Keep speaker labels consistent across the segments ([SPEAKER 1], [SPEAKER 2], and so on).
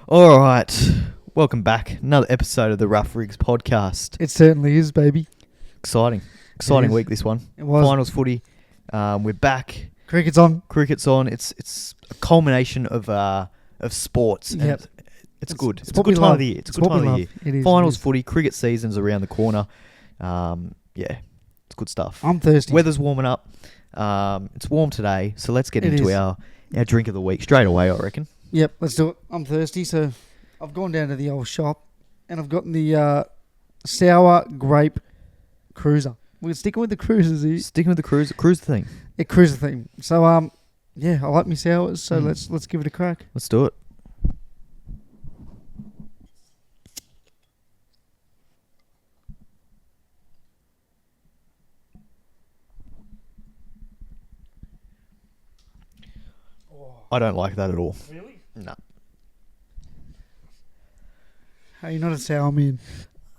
[SPEAKER 1] All right, welcome back. Another episode of the Rough Rigs podcast.
[SPEAKER 2] It certainly is, baby.
[SPEAKER 1] Exciting
[SPEAKER 2] is.
[SPEAKER 1] week. This one.
[SPEAKER 2] It was.
[SPEAKER 1] Finals footy. We're back.
[SPEAKER 2] Cricket's on.
[SPEAKER 1] Cricket's on. It's a culmination of sports. And
[SPEAKER 2] Yep.
[SPEAKER 1] it's good. It's a
[SPEAKER 2] what we
[SPEAKER 1] good time
[SPEAKER 2] love.
[SPEAKER 1] of the year. It's a
[SPEAKER 2] It's
[SPEAKER 1] good
[SPEAKER 2] what
[SPEAKER 1] time
[SPEAKER 2] we
[SPEAKER 1] of the
[SPEAKER 2] love.
[SPEAKER 1] year.
[SPEAKER 2] It is.
[SPEAKER 1] Finals
[SPEAKER 2] it is.
[SPEAKER 1] footy. Cricket season's around the corner. It's good stuff.
[SPEAKER 2] I'm thirsty.
[SPEAKER 1] Weather's warming up. It's warm today, so let's get
[SPEAKER 2] It
[SPEAKER 1] into
[SPEAKER 2] is.
[SPEAKER 1] our drink of the week straight away. I reckon.
[SPEAKER 2] Yep, let's do it. I'm thirsty, so I've gone down to the old shop and I've gotten the sour grape cruiser. We're sticking with the cruisers here.
[SPEAKER 1] Sticking with the cruise thing.
[SPEAKER 2] A cruiser theme. So yeah, I like me sours, so let's give it a crack.
[SPEAKER 1] Let's do it. I don't like that at all.
[SPEAKER 2] Really?
[SPEAKER 1] No.
[SPEAKER 2] Hey, you're not a sour man.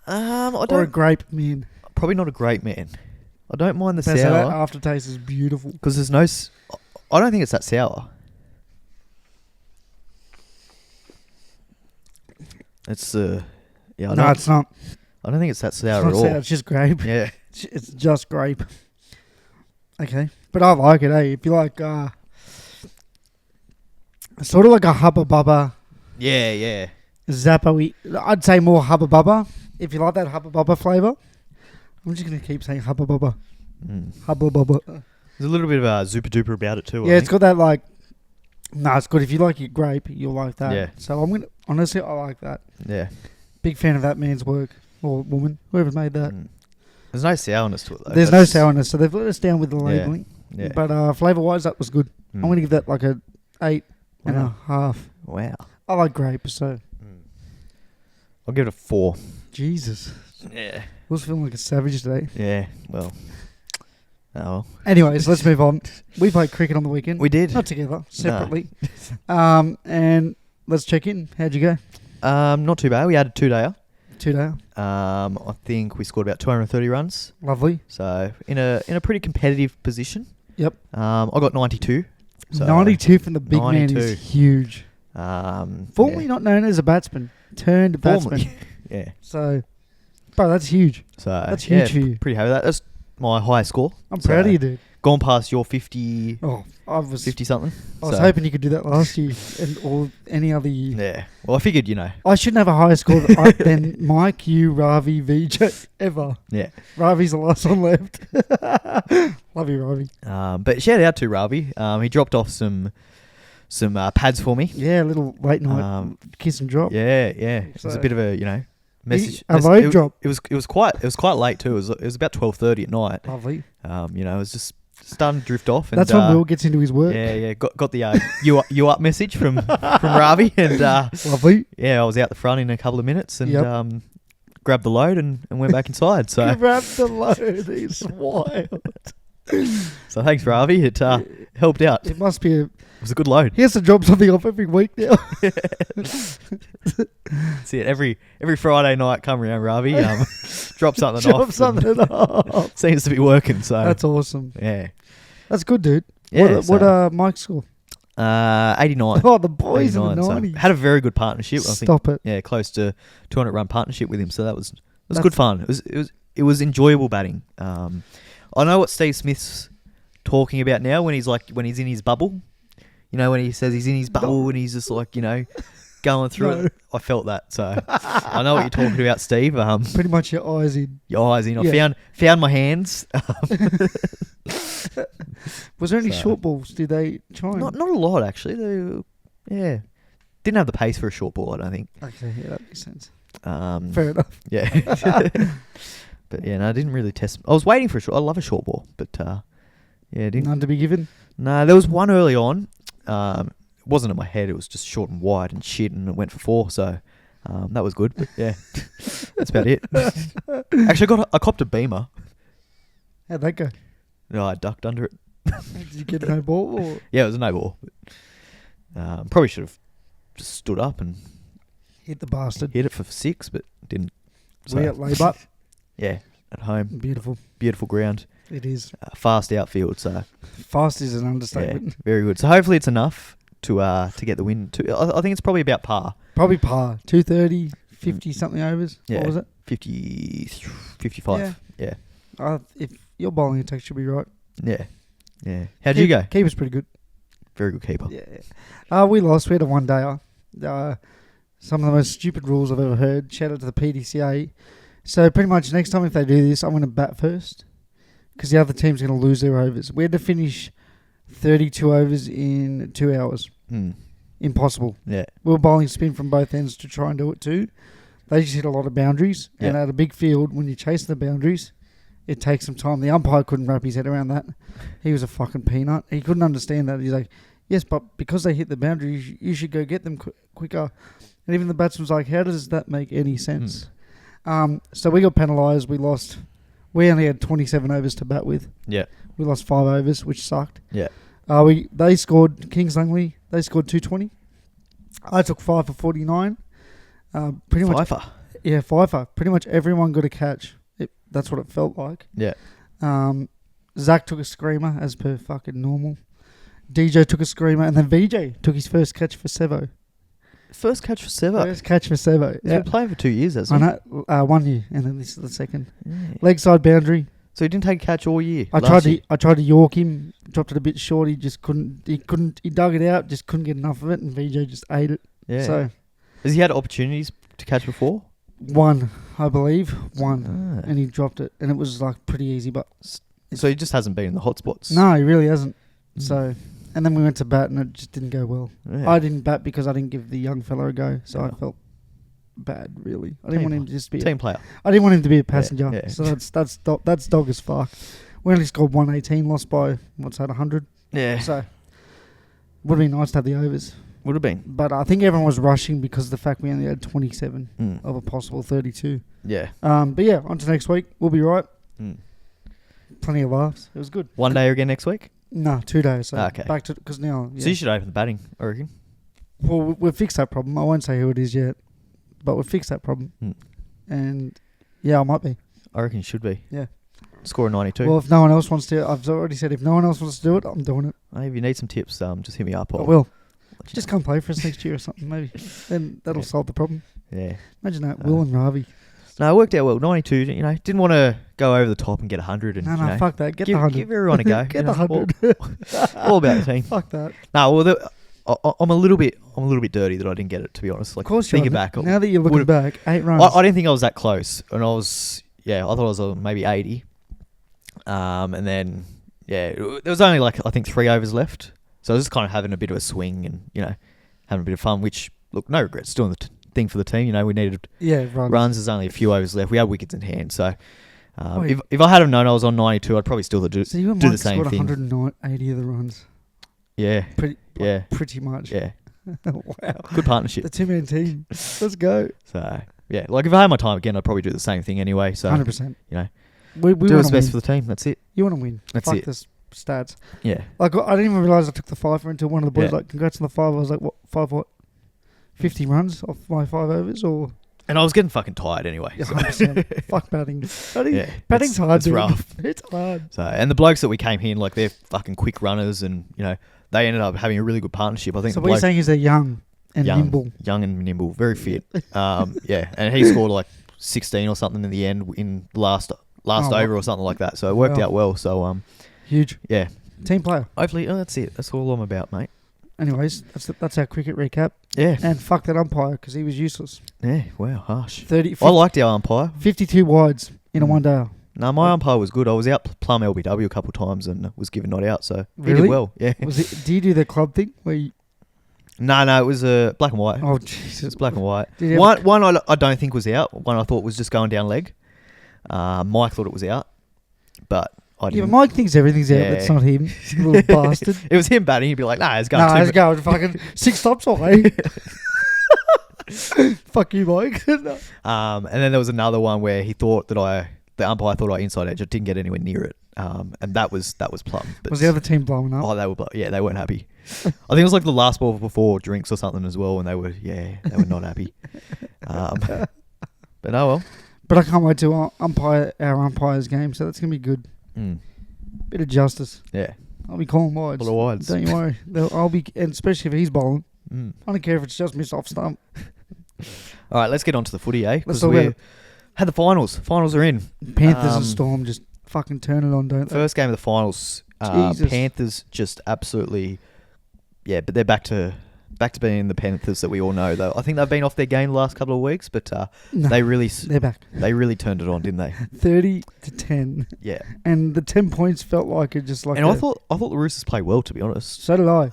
[SPEAKER 1] I
[SPEAKER 2] Or a
[SPEAKER 1] don't.
[SPEAKER 2] grape man.
[SPEAKER 1] Probably not a great man. I don't mind the
[SPEAKER 2] So that
[SPEAKER 1] sour
[SPEAKER 2] aftertaste is beautiful.
[SPEAKER 1] because there's no. I don't think it's that sour. It's yeah.
[SPEAKER 2] No, it's not.
[SPEAKER 1] I don't think it's that sour
[SPEAKER 2] It's
[SPEAKER 1] at
[SPEAKER 2] not
[SPEAKER 1] all.
[SPEAKER 2] sour, it's just grape.
[SPEAKER 1] Yeah.
[SPEAKER 2] It's just grape. Okay. But I like it, eh? If you like, sort of like a Hubba Bubba,
[SPEAKER 1] Yeah. Yeah.
[SPEAKER 2] Zappo-y. I'd say more Hubba Bubba. If you like that Hubba Bubba flavour. I'm just going to keep saying Hubba Bubba. Hubba Bubba.
[SPEAKER 1] There's a little bit of a super duper about it too. I
[SPEAKER 2] Yeah, it's
[SPEAKER 1] think.
[SPEAKER 2] got that like... No, it's good. If you like your grape, you'll like that.
[SPEAKER 1] Yeah.
[SPEAKER 2] So I'm going to... Honestly, I like that.
[SPEAKER 1] Yeah.
[SPEAKER 2] Big fan of that man's work. Or woman. Whoever made that.
[SPEAKER 1] There's no sourness to it though.
[SPEAKER 2] There's no sourness. So they've let us down with the
[SPEAKER 1] Yeah.
[SPEAKER 2] labelling.
[SPEAKER 1] Yeah.
[SPEAKER 2] But flavour-wise, that was good.
[SPEAKER 1] Mm.
[SPEAKER 2] I'm going to give that like a 8.5.
[SPEAKER 1] Wow.
[SPEAKER 2] I like grape, so...
[SPEAKER 1] I'll give it a 4.
[SPEAKER 2] Jesus.
[SPEAKER 1] Yeah.
[SPEAKER 2] I was feeling like a savage today.
[SPEAKER 1] Yeah. Well. Oh. Well.
[SPEAKER 2] Anyways, let's move on. We played cricket on the weekend.
[SPEAKER 1] We did.
[SPEAKER 2] Not together, separately. And let's check in. How'd you go?
[SPEAKER 1] Not too bad. We had a 2-dayer.
[SPEAKER 2] 2-day.
[SPEAKER 1] I think we scored about 230 runs.
[SPEAKER 2] Lovely.
[SPEAKER 1] So in a pretty competitive position.
[SPEAKER 2] Yep.
[SPEAKER 1] I got 92. So
[SPEAKER 2] 92 from the big
[SPEAKER 1] 92.
[SPEAKER 2] man is huge. Formerly not known as a batsman. Turned batsman.
[SPEAKER 1] Formerly. Yeah.
[SPEAKER 2] So, bro, that's huge.
[SPEAKER 1] So
[SPEAKER 2] That's huge for you.
[SPEAKER 1] Pretty happy with that. That's my highest score.
[SPEAKER 2] I'm proud of you, dude.
[SPEAKER 1] Gone past your 50,
[SPEAKER 2] Oh, I was
[SPEAKER 1] 50 something.
[SPEAKER 2] I was hoping you could do that last year or any other year.
[SPEAKER 1] Yeah. Well, I figured,
[SPEAKER 2] I shouldn't have a higher score than Mike, you, Ravi, VJ, ever.
[SPEAKER 1] Yeah.
[SPEAKER 2] Ravi's the last one left. Love you, Ravi.
[SPEAKER 1] But shout out to Ravi. He dropped off some pads for me.
[SPEAKER 2] Yeah, a little late night kiss and drop.
[SPEAKER 1] Yeah. It was a
[SPEAKER 2] So-
[SPEAKER 1] bit of a message.
[SPEAKER 2] A load drop.
[SPEAKER 1] It was quite late too. It was about 12:30 at night.
[SPEAKER 2] Lovely.
[SPEAKER 1] It was just starting to drift off. And,
[SPEAKER 2] That's when Will gets into his work.
[SPEAKER 1] Yeah. Got the you up message from Ravi, and
[SPEAKER 2] Lovely.
[SPEAKER 1] yeah, I was out the front in a couple of minutes and grabbed the load and went back inside. So
[SPEAKER 2] Grab the load. It's wild.
[SPEAKER 1] so thanks, Ravi. It helped out.
[SPEAKER 2] It must be
[SPEAKER 1] It was a good load.
[SPEAKER 2] He has to drop something off every week now.
[SPEAKER 1] See it every Friday night. Come around, Ravi. Drop something
[SPEAKER 2] Drop
[SPEAKER 1] off.
[SPEAKER 2] something off.
[SPEAKER 1] Seems to be working. So
[SPEAKER 2] That's awesome.
[SPEAKER 1] yeah.
[SPEAKER 2] That's good, dude.
[SPEAKER 1] Yeah,
[SPEAKER 2] What Mike's score?
[SPEAKER 1] 89.
[SPEAKER 2] Oh, the boys in the
[SPEAKER 1] 89, so
[SPEAKER 2] 90s.
[SPEAKER 1] had a very good partnership. I think.
[SPEAKER 2] Stop it.
[SPEAKER 1] Yeah, close to 200 run partnership with him. So that was
[SPEAKER 2] That's-
[SPEAKER 1] good fun. It was enjoyable batting. I know what Steve Smith's talking about now when he's in his bubble. You know, when he says he's in his bubble and he's just like, going through
[SPEAKER 2] No.
[SPEAKER 1] it. I felt that. So I know what you're talking about, Steve.
[SPEAKER 2] Pretty much your eyes in.
[SPEAKER 1] Your eyes in. I
[SPEAKER 2] Yeah.
[SPEAKER 1] found my hands.
[SPEAKER 2] Was there any
[SPEAKER 1] So-
[SPEAKER 2] short balls? Did they try?
[SPEAKER 1] Not a lot actually. They didn't have the pace for a short ball. I don't think.
[SPEAKER 2] Okay, yeah, that makes sense.
[SPEAKER 1] Fair
[SPEAKER 2] Fair enough.
[SPEAKER 1] Yeah. But yeah, no, I didn't really test. I was waiting for a short. I love a short ball, but didn't.
[SPEAKER 2] None to be given.
[SPEAKER 1] No, there was one early on. It wasn't in my head. It was just short and wide and shit, and it went for 4. So that was good. But yeah, that's about it. Actually, I copped a beamer.
[SPEAKER 2] How'd that go?
[SPEAKER 1] No, I ducked under it.
[SPEAKER 2] Did you get no ball? Or?
[SPEAKER 1] Yeah, it was a no ball. Probably should have just stood up and
[SPEAKER 2] Hit the bastard.
[SPEAKER 1] hit it for 6, but didn't.
[SPEAKER 2] We at Labour.
[SPEAKER 1] Yeah, at home.
[SPEAKER 2] Beautiful.
[SPEAKER 1] Beautiful ground.
[SPEAKER 2] It is.
[SPEAKER 1] Fast outfield, so
[SPEAKER 2] Fast is an
[SPEAKER 1] yeah,
[SPEAKER 2] understatement.
[SPEAKER 1] very good. So hopefully it's enough to get the win. I think it's probably about par.
[SPEAKER 2] Probably par. 230, 50 something overs.
[SPEAKER 1] Yeah.
[SPEAKER 2] What was it?
[SPEAKER 1] 50, 55. Yeah.
[SPEAKER 2] If your bowling attack should be right.
[SPEAKER 1] Yeah. How'd you go?
[SPEAKER 2] Keeper's pretty good.
[SPEAKER 1] Very good keeper.
[SPEAKER 2] Yeah. We lost. We had a one-dayer. Some of the most stupid rules I've ever heard. Shout out to the PDCA. So pretty much next time if they do this, I'm going to bat first because the other team's going to lose their overs. We had to finish 32 overs in 2 hours. Impossible.
[SPEAKER 1] Yeah.
[SPEAKER 2] We were bowling spin from both ends to try and do it too. They just hit a lot of boundaries.
[SPEAKER 1] Yeah.
[SPEAKER 2] And at a big field, when you chase the boundaries, it takes some time. The umpire couldn't wrap his head around that. He was a fucking peanut. He couldn't understand that. He's like, yes, but because they hit the boundaries, you should go get them quicker. And even the batsman's like, how does that make any sense? So we got penalised. We lost. We only had 27 overs to bat with.
[SPEAKER 1] Yeah.
[SPEAKER 2] We lost 5 overs, which sucked.
[SPEAKER 1] Yeah.
[SPEAKER 2] They scored, Kings Langley, they scored 220. I took 5 for 49. Pretty much.
[SPEAKER 1] Fifer.
[SPEAKER 2] Yeah, fifer. Pretty much everyone got a catch. That's what it felt like.
[SPEAKER 1] Yeah.
[SPEAKER 2] Zach took a screamer as per fucking normal. DJ took a screamer, and then VJ took his first catch for Sevo.
[SPEAKER 1] First catch for Sevo.
[SPEAKER 2] First catch for Sevo.
[SPEAKER 1] He's been playing for 2 years, hasn't
[SPEAKER 2] I
[SPEAKER 1] he?
[SPEAKER 2] know. 1 year, and then this is the second.
[SPEAKER 1] Yeah.
[SPEAKER 2] Leg side boundary.
[SPEAKER 1] So he didn't take a catch all year.
[SPEAKER 2] I tried to York him, dropped it a bit short. He just couldn't. He dug it out, just couldn't get enough of it, and VJ just ate it.
[SPEAKER 1] Yeah.
[SPEAKER 2] So
[SPEAKER 1] has he had opportunities to catch before?
[SPEAKER 2] one, I believe, and he dropped it, and it was like pretty easy. But
[SPEAKER 1] so he just hasn't been in the hot spots.
[SPEAKER 2] no, he really hasn't. So, and then we went to bat, and it just didn't go well.
[SPEAKER 1] Yeah.
[SPEAKER 2] I didn't bat because I didn't give the young fella a go, so I felt bad. Really, I didn't want him to just be
[SPEAKER 1] team player.
[SPEAKER 2] I didn't want him to be a passenger.
[SPEAKER 1] Yeah.
[SPEAKER 2] So that's dog as fuck. We only scored 118, lost by 100.
[SPEAKER 1] Yeah.
[SPEAKER 2] So would have been nice to have the overs.
[SPEAKER 1] Would have been.
[SPEAKER 2] But I think everyone was rushing because of the fact we only had 27 of a possible 32.
[SPEAKER 1] Yeah.
[SPEAKER 2] But yeah, on to next week. We'll be right. Plenty of laughs. It was good.
[SPEAKER 1] One day again next week?
[SPEAKER 2] No, 2 days. So
[SPEAKER 1] Okay.
[SPEAKER 2] back to because now. Yeah.
[SPEAKER 1] So you should open the batting, I reckon.
[SPEAKER 2] Well, we've fixed that problem. I won't say who it is yet, but we've fixed that problem. And yeah, I might be.
[SPEAKER 1] I reckon you should be.
[SPEAKER 2] Yeah.
[SPEAKER 1] Score a 92.
[SPEAKER 2] Well, if no one else wants to, I've already said if no one else wants to do it, I'm doing it.
[SPEAKER 1] Hey, if you need some tips, just hit me up.
[SPEAKER 2] I will. Just come play for us next year or something, maybe. Then that'll solve the problem.
[SPEAKER 1] Yeah.
[SPEAKER 2] Imagine that, Will and Ravi.
[SPEAKER 1] No, it worked out well. 92, didn't want to go over the top and get 100. And,
[SPEAKER 2] No, fuck that. Get the 100.
[SPEAKER 1] Give everyone a go.
[SPEAKER 2] Get the 100.
[SPEAKER 1] All about the team.
[SPEAKER 2] Fuck that.
[SPEAKER 1] No, well, I'm a little bit dirty that I didn't get it, to be honest. Like,
[SPEAKER 2] Of course
[SPEAKER 1] thinking
[SPEAKER 2] you are.
[SPEAKER 1] back.
[SPEAKER 2] Now that you're looking back, 8 runs.
[SPEAKER 1] I didn't think I was that close. And I thought I was maybe 80. And then, there was only I think 3 overs left. So I was just kind of having a bit of a swing and, having a bit of fun, which, look, no regrets. Doing the thing for the team. We needed runs. There's only a few overs left. We had wickets in hand. So if I had known I was on 92, I'd probably still do the same thing.
[SPEAKER 2] 180 of the runs.
[SPEAKER 1] Yeah.
[SPEAKER 2] Pretty much.
[SPEAKER 1] Yeah.
[SPEAKER 2] Wow.
[SPEAKER 1] Good partnership.
[SPEAKER 2] The 2-man team. Let's go.
[SPEAKER 1] So, yeah. If I had my time again, I'd probably do the same thing anyway. So,
[SPEAKER 2] 100%.
[SPEAKER 1] do
[SPEAKER 2] We
[SPEAKER 1] what's best for the team. That's it.
[SPEAKER 2] You want to win.
[SPEAKER 1] That's
[SPEAKER 2] Fuck
[SPEAKER 1] it.
[SPEAKER 2] this stats.
[SPEAKER 1] Yeah.
[SPEAKER 2] I didn't even realise I took the 5 until one of the boys
[SPEAKER 1] Yeah.
[SPEAKER 2] congrats on the 5. I was like, what? 5 what? 50 runs off my 5 overs or?
[SPEAKER 1] And I was getting fucking tired anyway.
[SPEAKER 2] Yeah,
[SPEAKER 1] So.
[SPEAKER 2] 100%. Fuck batting. Batting's hard,
[SPEAKER 1] It's
[SPEAKER 2] dude.
[SPEAKER 1] rough.
[SPEAKER 2] It's hard.
[SPEAKER 1] So, and the blokes that we came here in, they're fucking quick runners and, they ended up having a really good partnership. I think
[SPEAKER 2] So what you're saying is they're young and nimble.
[SPEAKER 1] Young and nimble. Very fit. And he scored 16 or something in the end in the last over or something like that. So it worked out well. So,
[SPEAKER 2] huge.
[SPEAKER 1] Yeah.
[SPEAKER 2] Team player.
[SPEAKER 1] Hopefully, that's it. That's all I'm about, mate.
[SPEAKER 2] Anyways, that's our cricket recap.
[SPEAKER 1] Yeah.
[SPEAKER 2] And fuck that umpire because he was useless.
[SPEAKER 1] Yeah, wow, harsh.
[SPEAKER 2] 50,
[SPEAKER 1] I liked our umpire.
[SPEAKER 2] 52 wides in a 1 day.
[SPEAKER 1] No, my umpire was good. I was out Plum LBW a couple of times and was given not out, so he
[SPEAKER 2] Really?
[SPEAKER 1] did well. Yeah.
[SPEAKER 2] Do you do the club thing where you...
[SPEAKER 1] No, it was black and white.
[SPEAKER 2] Oh, Jesus.
[SPEAKER 1] It's black and white.
[SPEAKER 2] Did you
[SPEAKER 1] One I don't think was out. One I thought was just going down leg. Mike thought it was out, but I didn't.
[SPEAKER 2] Yeah, but Mike thinks everything's out. That's not him. Little bastard.
[SPEAKER 1] It was him batting. He'd be like, nah, it's going
[SPEAKER 2] Let's go. Fucking 6 stops away. Fuck you, Mike. No.
[SPEAKER 1] And then there was another one where he thought that the umpire thought I inside edge. I didn't get anywhere near it. And that was Plum. But
[SPEAKER 2] Was the other team blowing up?
[SPEAKER 1] Oh, they weren't happy. I think it was the last ball before drinks or something as well, and they were not happy. But oh well.
[SPEAKER 2] But I can't wait to umpire our umpires game, so that's gonna be good. Bit of justice.
[SPEAKER 1] Yeah.
[SPEAKER 2] I'll be calling wides.
[SPEAKER 1] Full of wides.
[SPEAKER 2] Don't you worry. I'll be, and especially if he's bowling. I don't care if it's just missed off stump.
[SPEAKER 1] All right, let's get on to the footy, eh?
[SPEAKER 2] Let's
[SPEAKER 1] Because
[SPEAKER 2] talk
[SPEAKER 1] we
[SPEAKER 2] about
[SPEAKER 1] had the finals. Finals are in.
[SPEAKER 2] Panthers and Storm just fucking turn it on, don't they?
[SPEAKER 1] First game of the finals.
[SPEAKER 2] Jesus.
[SPEAKER 1] Panthers just absolutely, but they're back to being the Panthers that we all know. Though I think they've been off their game the last couple of weeks, but
[SPEAKER 2] No,
[SPEAKER 1] they really
[SPEAKER 2] they're back.
[SPEAKER 1] turned it on, didn't they?
[SPEAKER 2] 30-10.
[SPEAKER 1] Yeah.
[SPEAKER 2] And the 10 points felt like it just like.
[SPEAKER 1] And I thought the Roosters played well, to be honest.
[SPEAKER 2] So did I.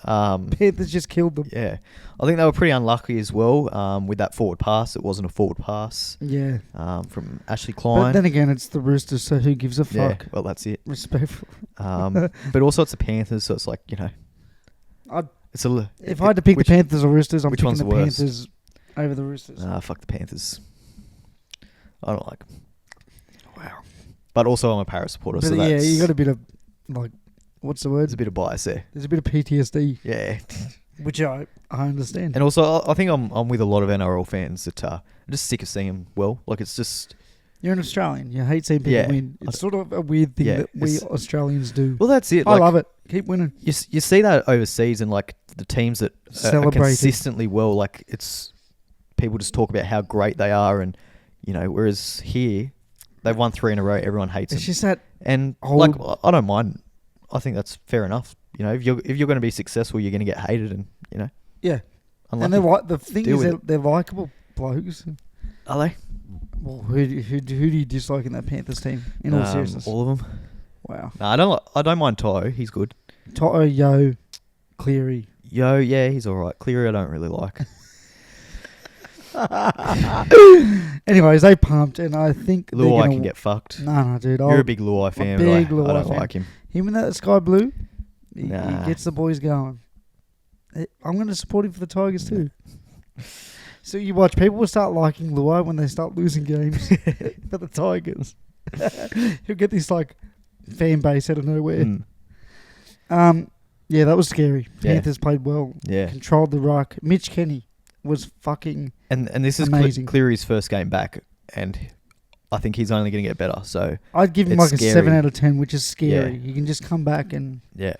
[SPEAKER 1] Panthers
[SPEAKER 2] just killed them.
[SPEAKER 1] Yeah, I think they were pretty unlucky as well with that forward pass. It wasn't a forward pass.
[SPEAKER 2] Yeah.
[SPEAKER 1] From Ashley Klein.
[SPEAKER 2] But then again, it's the Roosters, so who gives a
[SPEAKER 1] Yeah,
[SPEAKER 2] fuck?
[SPEAKER 1] well, that's it.
[SPEAKER 2] Respectful.
[SPEAKER 1] But also it's the Panthers, so it's like,
[SPEAKER 2] If I had to pick the Panthers or Roosters, I'm
[SPEAKER 1] which
[SPEAKER 2] picking
[SPEAKER 1] one's
[SPEAKER 2] the
[SPEAKER 1] worse?
[SPEAKER 2] Panthers over the Roosters.
[SPEAKER 1] Fuck the Panthers. I don't like them. Wow. But also I'm a Paris supporter,
[SPEAKER 2] But
[SPEAKER 1] so
[SPEAKER 2] yeah,
[SPEAKER 1] that's...
[SPEAKER 2] you got a bit of, like, what's the word?
[SPEAKER 1] There's a bit of bias there.
[SPEAKER 2] There's a bit of PTSD,
[SPEAKER 1] Yeah.
[SPEAKER 2] which I understand.
[SPEAKER 1] And also, I think I'm with a lot of NRL fans that are just sick of seeing them well. Like, it's just...
[SPEAKER 2] You're an Australian. You hate seeing people
[SPEAKER 1] Yeah.
[SPEAKER 2] win. It's sort of a weird thing that we Australians do.
[SPEAKER 1] Well, that's it.
[SPEAKER 2] I love it. Keep winning.
[SPEAKER 1] You see that overseas, and like the teams that are
[SPEAKER 2] Celebrated.
[SPEAKER 1] consistently well, like it's people just talk about how great they are, and whereas here they've won 3 in a row, everyone hates
[SPEAKER 2] It's
[SPEAKER 1] them.
[SPEAKER 2] just that
[SPEAKER 1] And
[SPEAKER 2] old-
[SPEAKER 1] like I don't mind. I think that's fair enough. If you're going to be successful, you're going to get hated, and
[SPEAKER 2] yeah.
[SPEAKER 1] unlucky.
[SPEAKER 2] And they're like the thing
[SPEAKER 1] Deal
[SPEAKER 2] is
[SPEAKER 1] with
[SPEAKER 2] they're likable blokes.
[SPEAKER 1] Are they?
[SPEAKER 2] Well, who do you dislike in that Panthers team? In all seriousness,
[SPEAKER 1] all of them.
[SPEAKER 2] wow.
[SPEAKER 1] No, I don't mind Toto. He's good.
[SPEAKER 2] Toto, Yo, Cleary.
[SPEAKER 1] Yo, yeah, he's all right. Cleary, I don't really like.
[SPEAKER 2] Anyways, they pumped, and I think
[SPEAKER 1] Luai can get fucked.
[SPEAKER 2] No, dude.
[SPEAKER 1] You're a big Luai fan,
[SPEAKER 2] big
[SPEAKER 1] but I
[SPEAKER 2] Luai
[SPEAKER 1] don't
[SPEAKER 2] fan.
[SPEAKER 1] like him.
[SPEAKER 2] Him in that sky blue, he
[SPEAKER 1] Nah.
[SPEAKER 2] gets the boys going. I'm going to support him for the Tigers too. So you watch, people will start liking Luai when they start losing games for the Tigers. He'll get this like fan base out of nowhere. Yeah, that was scary.
[SPEAKER 1] Yeah.
[SPEAKER 2] Panthers played well.
[SPEAKER 1] Yeah.
[SPEAKER 2] Controlled the ruck. Mitch Kenny was fucking
[SPEAKER 1] And this is
[SPEAKER 2] amazing.
[SPEAKER 1] Cleary's first game back, and I think he's only going to get better. So
[SPEAKER 2] I'd give him
[SPEAKER 1] It's
[SPEAKER 2] like a
[SPEAKER 1] scary.
[SPEAKER 2] 7 out of 10, which is scary.
[SPEAKER 1] Yeah.
[SPEAKER 2] He can just come back and
[SPEAKER 1] yeah,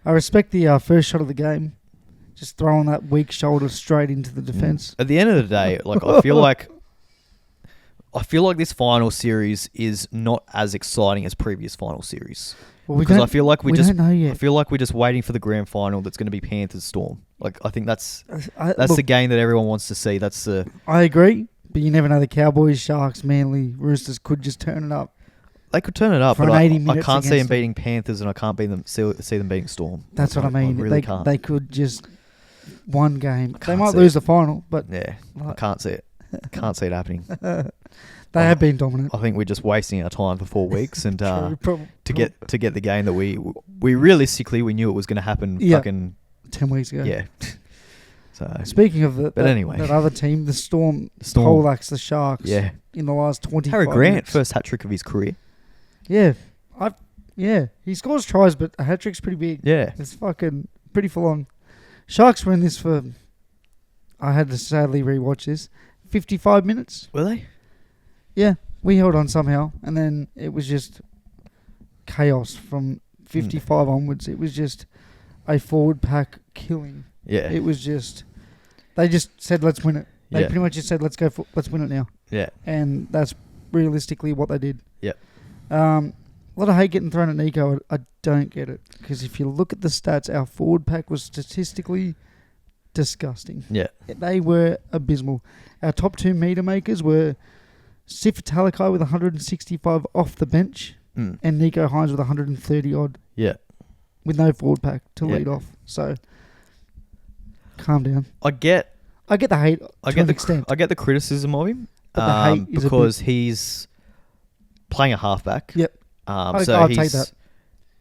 [SPEAKER 2] I respect the first shot of the game. Just throwing that weak shoulder straight into the defence.
[SPEAKER 1] At the end of the day, like I feel like this final series is not as exciting as previous final series.
[SPEAKER 2] Well,
[SPEAKER 1] Because I feel like we
[SPEAKER 2] don't know
[SPEAKER 1] I
[SPEAKER 2] yet.
[SPEAKER 1] feel like we're just waiting for the grand final that's going to be Panthers Storm. Like I think that's
[SPEAKER 2] Look,
[SPEAKER 1] the game that everyone wants to see. That's the
[SPEAKER 2] I agree, but you never know. The Cowboys, Sharks, Manly, Roosters could just turn it up.
[SPEAKER 1] they could turn it up,
[SPEAKER 2] For
[SPEAKER 1] but
[SPEAKER 2] an
[SPEAKER 1] I
[SPEAKER 2] 80 minutes
[SPEAKER 1] can't see them
[SPEAKER 2] against them.
[SPEAKER 1] beating Panthers, and I can't see them beating Storm.
[SPEAKER 2] That's what I mean.
[SPEAKER 1] really can't.
[SPEAKER 2] They could just one game. They
[SPEAKER 1] can't
[SPEAKER 2] might
[SPEAKER 1] see
[SPEAKER 2] lose
[SPEAKER 1] it.
[SPEAKER 2] the final, but
[SPEAKER 1] Yeah, I
[SPEAKER 2] like,
[SPEAKER 1] can't see it. Can't see it happening.
[SPEAKER 2] they have been dominant.
[SPEAKER 1] I think we're just wasting our time for 4 weeks, and
[SPEAKER 2] True,
[SPEAKER 1] to get the game that we realistically we knew it was going to happen.
[SPEAKER 2] Yeah.
[SPEAKER 1] Fucking
[SPEAKER 2] 10 weeks ago.
[SPEAKER 1] yeah. So
[SPEAKER 2] Speaking of
[SPEAKER 1] anyway.
[SPEAKER 2] that other team, the Storm,
[SPEAKER 1] Storm.
[SPEAKER 2] poleaxed the Sharks.
[SPEAKER 1] yeah,
[SPEAKER 2] In the last 25
[SPEAKER 1] Harry Grant
[SPEAKER 2] minutes.
[SPEAKER 1] first hat trick of his career.
[SPEAKER 2] Yeah, he scores tries, but a hat trick's pretty big.
[SPEAKER 1] Yeah,
[SPEAKER 2] It's fucking pretty full on. Sharks were in this for. I had to sadly rewatch this. 55 minutes.
[SPEAKER 1] were they?
[SPEAKER 2] Yeah, we held on somehow, and then it was just chaos from 55 onwards. It was just a forward pack killing.
[SPEAKER 1] Yeah,
[SPEAKER 2] It was just. They just said, "Let's win it." They
[SPEAKER 1] Yeah.
[SPEAKER 2] pretty much just said, let's win it now,"
[SPEAKER 1] yeah,
[SPEAKER 2] and that's realistically what they did.
[SPEAKER 1] Yep.
[SPEAKER 2] A lot of hate getting thrown at Nicho. I don't get it, because if you look at the stats, our forward pack was statistically disgusting.
[SPEAKER 1] yeah.
[SPEAKER 2] They were abysmal. Our top 2 meter makers were Sif Talakai with 165 off the bench
[SPEAKER 1] Mm.
[SPEAKER 2] and Nicho Hynes with 130 odd
[SPEAKER 1] Yeah.
[SPEAKER 2] with no forward pack to
[SPEAKER 1] Yeah.
[SPEAKER 2] lead off. So, calm down.
[SPEAKER 1] I get
[SPEAKER 2] I get the hate
[SPEAKER 1] I
[SPEAKER 2] to
[SPEAKER 1] get
[SPEAKER 2] an
[SPEAKER 1] the
[SPEAKER 2] extent.
[SPEAKER 1] I get the criticism of him,
[SPEAKER 2] But the hate is a
[SPEAKER 1] because he's playing a halfback.
[SPEAKER 2] Yep.
[SPEAKER 1] So
[SPEAKER 2] I'll
[SPEAKER 1] he's
[SPEAKER 2] take that.